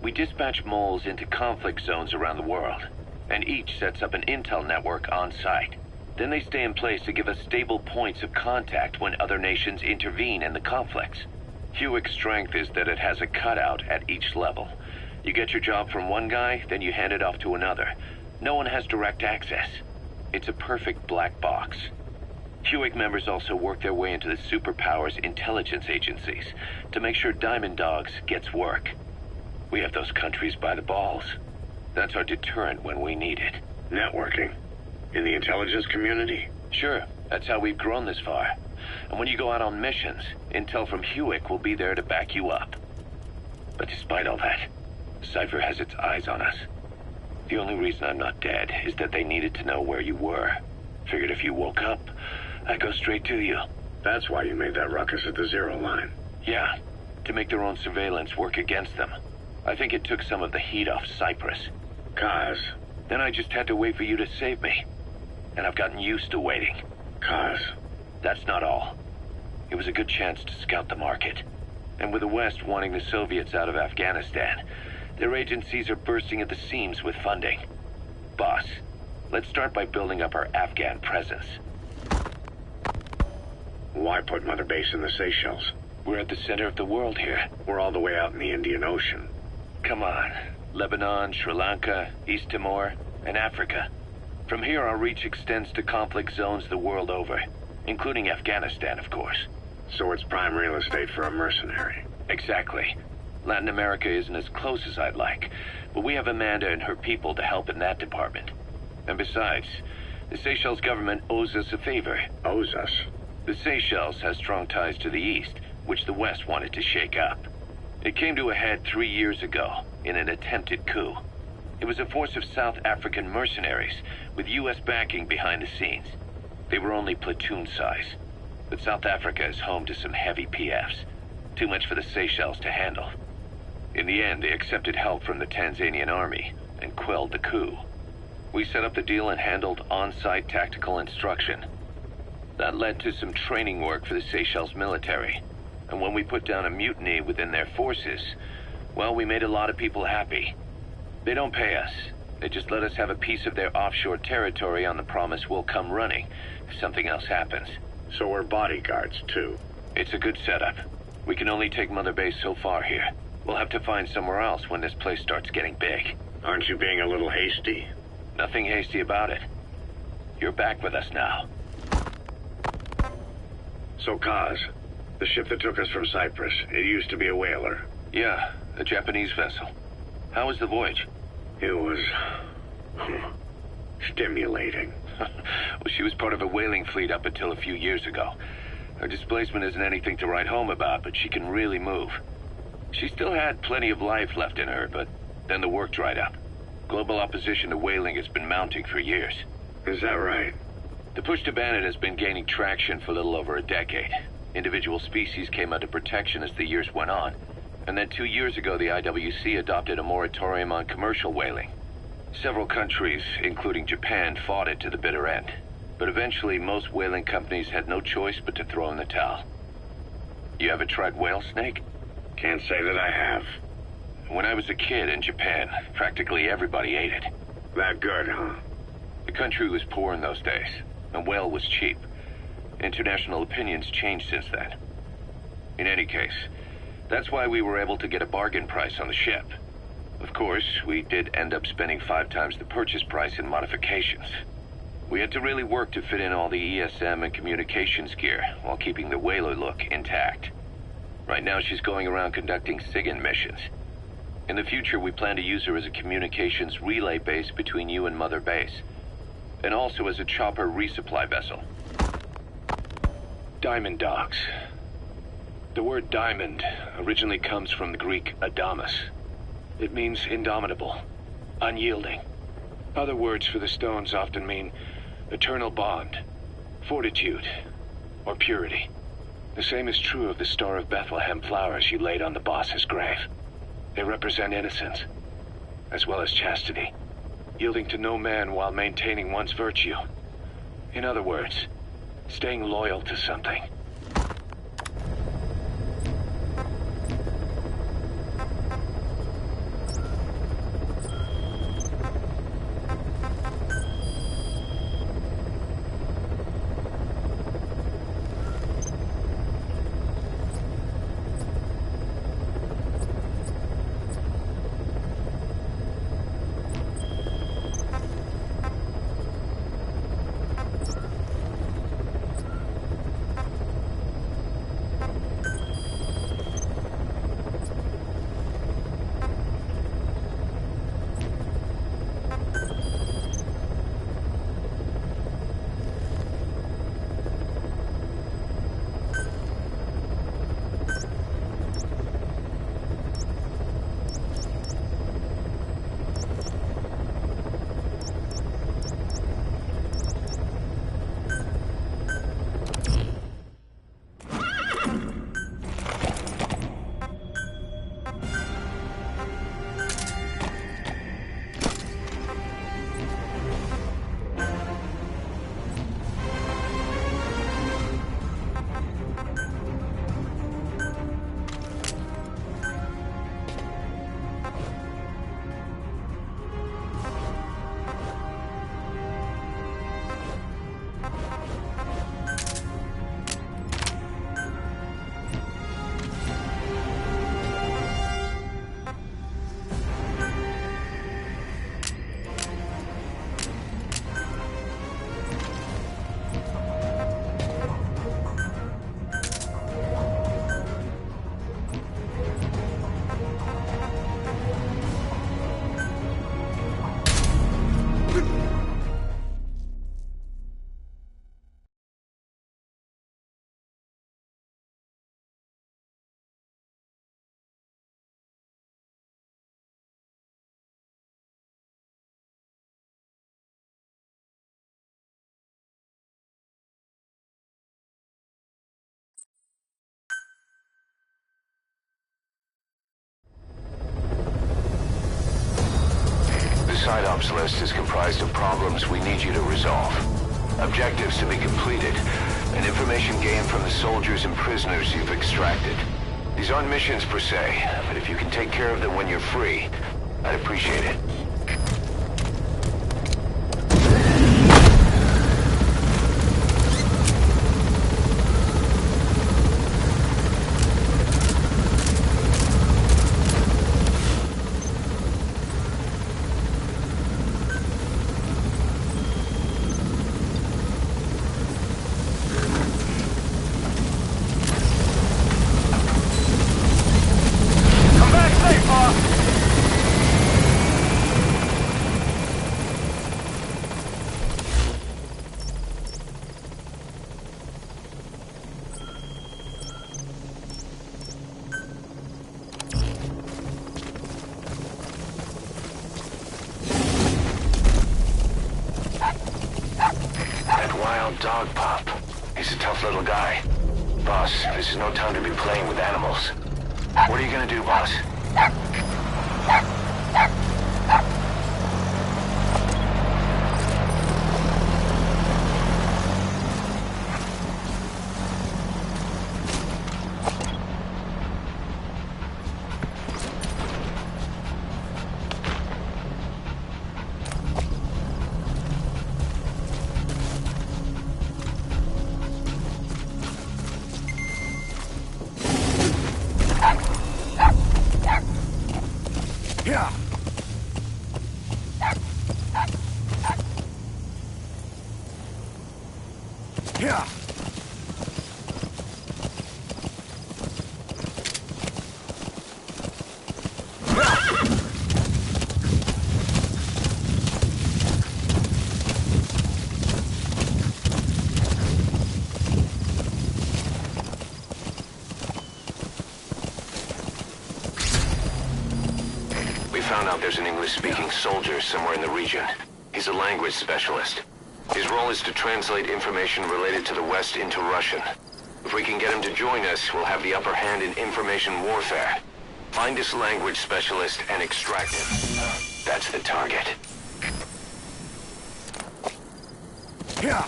We dispatch moles into conflict zones around the world, and each sets up an intel network on site. Then they stay in place to give us stable points of contact when other nations intervene in the conflicts. Hewick's strength is that it has a cutout at each level. You get your job from one guy, then you hand it off to another. No one has direct access. It's a perfect black box. Hewick members also work their way into the superpowers intelligence agencies to make sure Diamond Dogs gets work. We have those countries by the balls. That's our deterrent when we need it. Networking? In the intelligence community? Sure, that's how we've grown this far. And when you go out on missions, intel from Hewick will be there to back you up. But despite all that, Cypher has its eyes on us. The only reason I'm not dead is that they needed to know where you were. Figured if you woke up, I'd go straight to you. That's why you made that ruckus at the Zero Line. Yeah, to make their own surveillance work against them. I think it took some of the heat off Cyprus. Kaz. Then I just had to wait for you to save me. And I've gotten used to waiting. Kaz. That's not all. It was a good chance to scout the market. And with the West wanting the Soviets out of Afghanistan, their agencies are bursting at the seams with funding. Boss, let's start by building up our Afghan presence. Why put Mother Base in the Seychelles? We're at the center of the world here. We're all the way out in the Indian Ocean. Come on. Lebanon, Sri Lanka, East Timor, and Africa. From here, our reach extends to conflict zones the world over, including Afghanistan, of course. So it's prime real estate for a mercenary. Exactly. Latin America isn't as close as I'd like, but we have Amanda and her people to help in that department. And besides, the Seychelles government owes us a favor. Owes us? The Seychelles has strong ties to the east, which the West wanted to shake up. It came to a head 3 years ago, in an attempted coup. It was a force of South African mercenaries, with U.S. backing behind the scenes. They were only platoon size, but South Africa is home to some heavy PFs. Too much for the Seychelles to handle. In the end, they accepted help from the Tanzanian army, and quelled the coup. We set up the deal and handled on-site tactical instruction. That led to some training work for the Seychelles military. And when we put down a mutiny within their forces, well, we made a lot of people happy. They don't pay us. They just let us have a piece of their offshore territory on the promise we'll come running if something else happens. So we're bodyguards, too. It's a good setup. We can only take Mother Base so far here. We'll have to find somewhere else when this place starts getting big. Aren't you being a little hasty? Nothing hasty about it. You're back with us now. So, Kaz, the ship that took us from Cyprus, it used to be a whaler. Yeah, a Japanese vessel. How was the voyage? It was... stimulating. Well, she was part of a whaling fleet up until a few years ago. Her displacement isn't anything to write home about, but she can really move. She still had plenty of life left in her, but then the work dried up. Global opposition to whaling has been mounting for years. Is that right? The push to ban it has been gaining traction for a little over a decade. Individual species came under protection as the years went on. And then 2 years ago, the IWC adopted a moratorium on commercial whaling. Several countries, including Japan, fought it to the bitter end. But eventually, most whaling companies had no choice but to throw in the towel. You ever tried whale snake? Can't say that I have. When I was a kid in Japan, practically everybody ate it. That good, huh? The country was poor in those days, and whale was cheap. International opinions changed since then. In any case, that's why we were able to get a bargain price on the ship. Of course, we did end up spending 5 times the purchase price in modifications. We had to really work to fit in all the ESM and communications gear while keeping the whaler look intact. Right now she's going around conducting SIGINT missions. In the future, we plan to use her as a communications relay base between you and Mother Base, and also as a chopper resupply vessel. Diamond Dogs. The word diamond originally comes from the Greek adamas. It means indomitable, unyielding. Other words for the stones often mean eternal bond, fortitude, or purity. The same is true of the Star of Bethlehem flowers you laid on the boss's grave. They represent innocence, as well as chastity, yielding to no man while maintaining one's virtue. In other words, staying loyal to something. side ops list is comprised of problems we need you to resolve. Objectives to be completed, and information gained from the soldiers and prisoners you've extracted. These aren't missions per se, but if you can take care of them when you're free, I'd appreciate it. Dog Pop. He's a tough little guy. Boss, this is no time to be playing with animals. What are you gonna do, boss? Found out there's an English-speaking soldier somewhere in the region. He's a language specialist. His role is to translate information related to the West into Russian. If we can get him to join us, we'll have the upper hand in information warfare. Find this language specialist and extract him. That's the target. Yeah.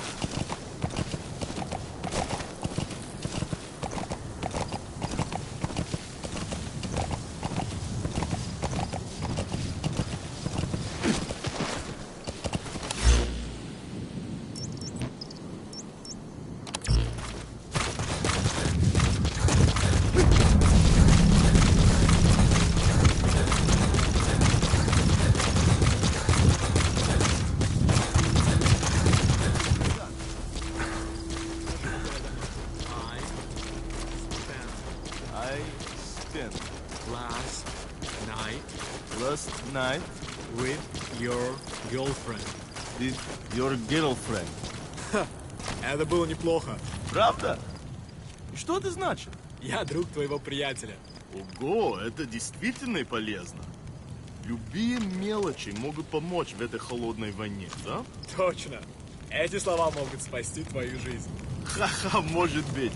Last night with your girlfriend. with your girlfriend. Это было неплохо. Правда? И что это значит? Я друг твоего приятеля. Ого, это действительно и полезно. Любые мелочи могут помочь в этой холодной войне, да? Точно. Эти слова могут спасти твою жизнь. Ха-ха, может быть.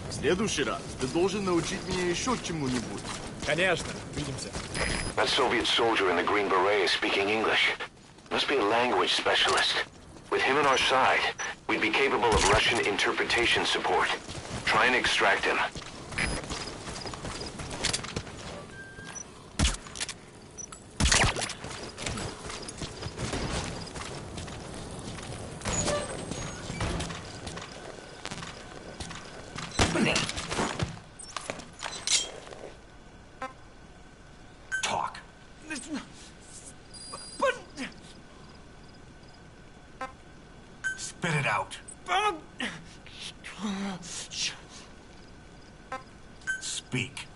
В следующий раз ты должен научить меня еще чему-нибудь. Конечно. Увидимся. That Soviet soldier in the Green Beret is speaking English. Must be a language specialist. With him on our side, we'd be capable of Russian interpretation support. Try and extract him. Talk. Spit it out. Speak.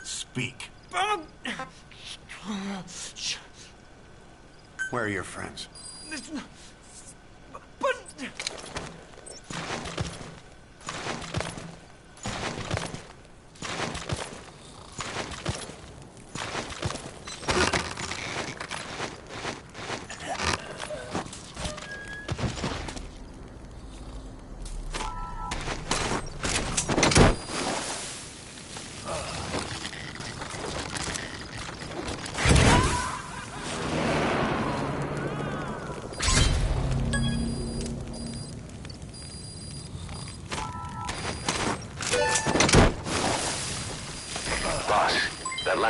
Speak. Where are your friends?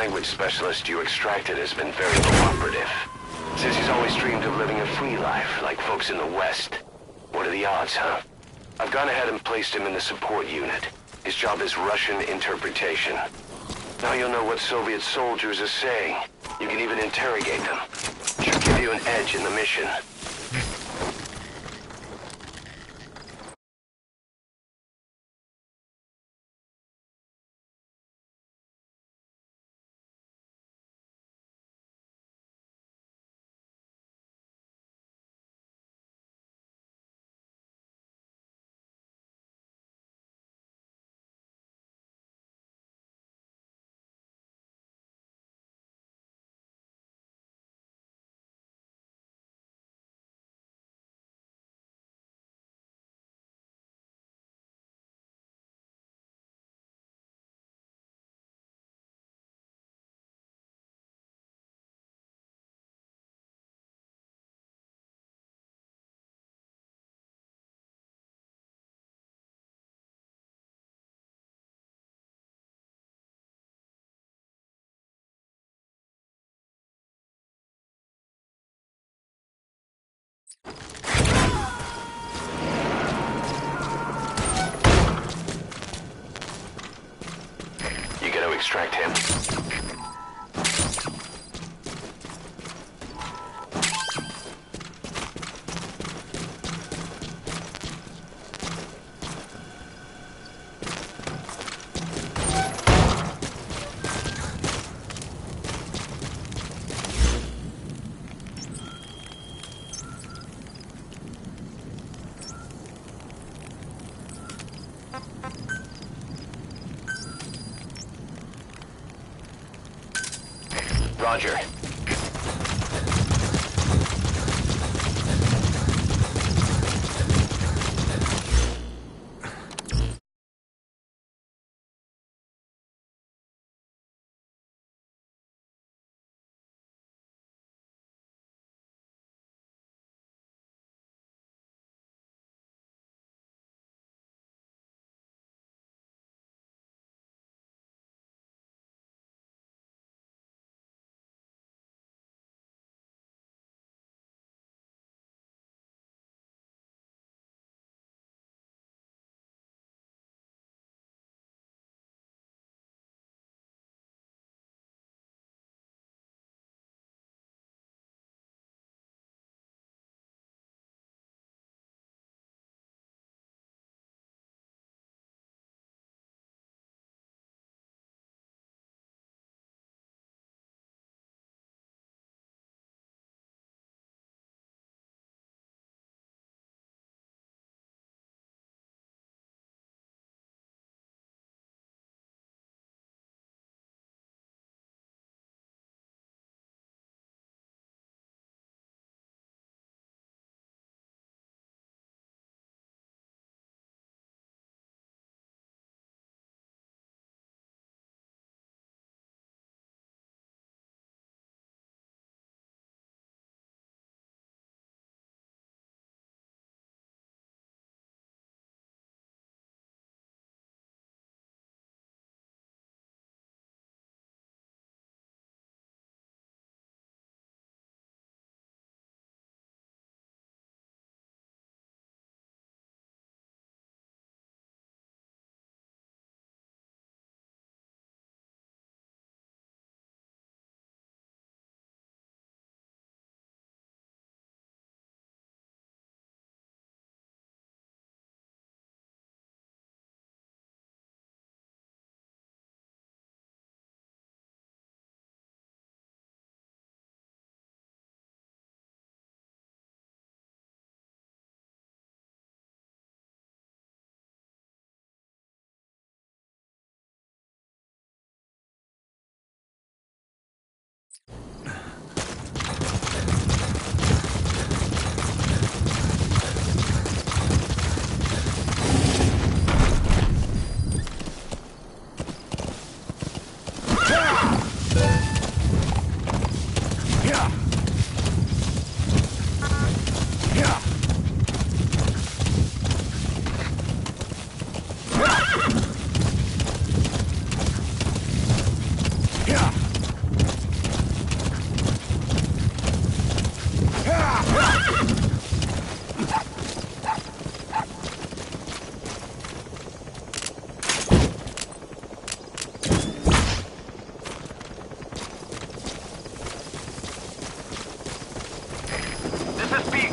language specialist you extracted has been very cooperative. Says he's always dreamed of living a free life, like folks in the West. What are the odds, huh? I've gone ahead and placed him in the support unit. His job is Russian interpretation. Now you'll know what Soviet soldiers are saying. You can even interrogate them. Should give you an edge in the mission. You gotta extract him. Roger.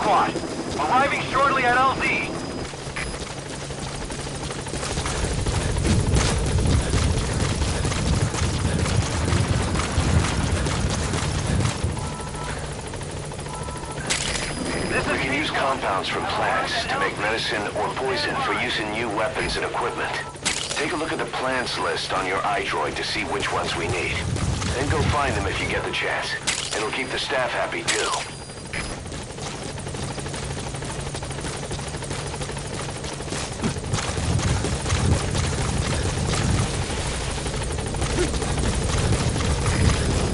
Squad. Arriving shortly at LZ. We can use compounds from plants to make medicine or poison for use in new weapons and equipment. Take a look at the plants list on your iDroid to see which ones we need. Then go find them if you get the chance. It'll keep the staff happy too.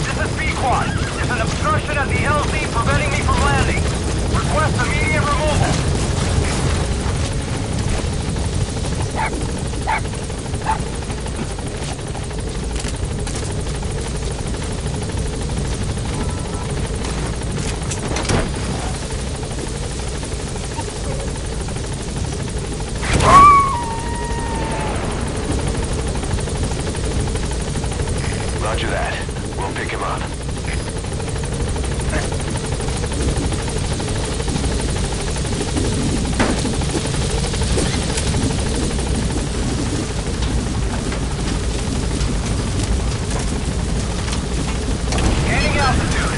This is B-Quad. There's an obstruction at the LZ preventing me from landing. Request immediate removal. Roger that. We'll pick him up. Gaining altitude.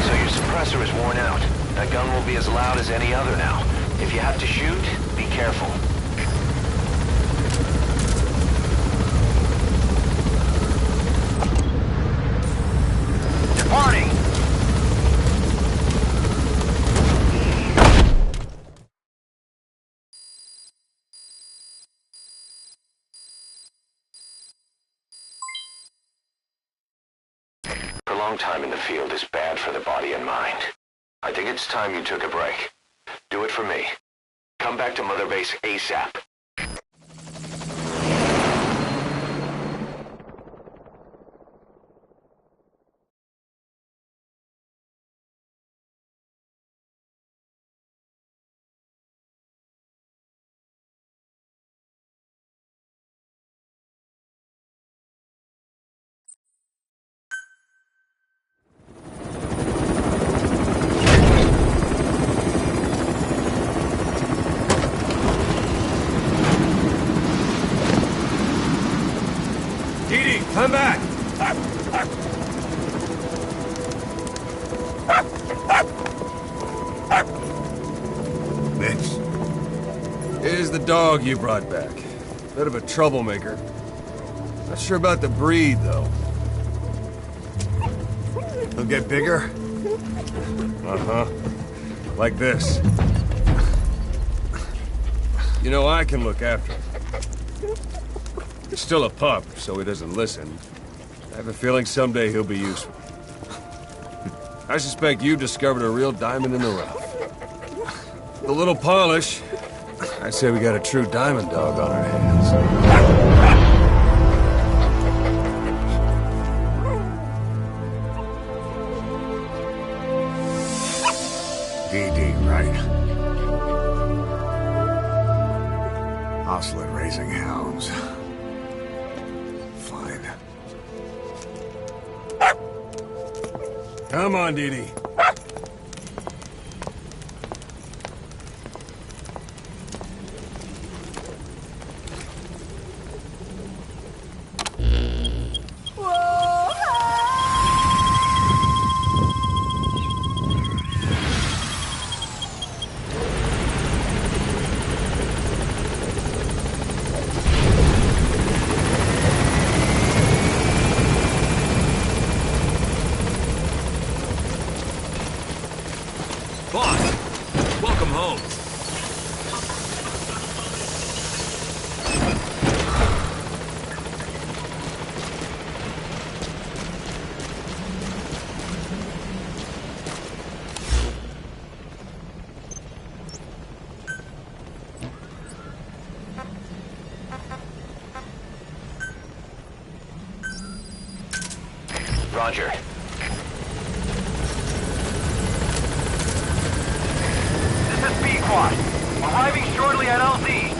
So your suppressor is worn out. That gun will be as loud as any other now. If you have to shoot, be careful. Departing. Prolonged time in the field is bad for the body and mind. I think it's time you took a break. Do it for me. Come back to Mother Base ASAP. Come back! Mitch. Here's the dog you brought back. Bit of a troublemaker. Not sure about the breed, though. He'll get bigger? Uh-huh. Like this. You know, I can look after him. He's still a pup, so he doesn't listen. I have a feeling someday he'll be useful. I suspect you discovered a real diamond in the rough. With a little polish, I'd say we got a true diamond dog on our hands. DD, right? Hostile at raising hounds. Fine. Come on, Dee Dee. Boss, welcome home. Roger. This is B-Quad. Arriving shortly at LZ.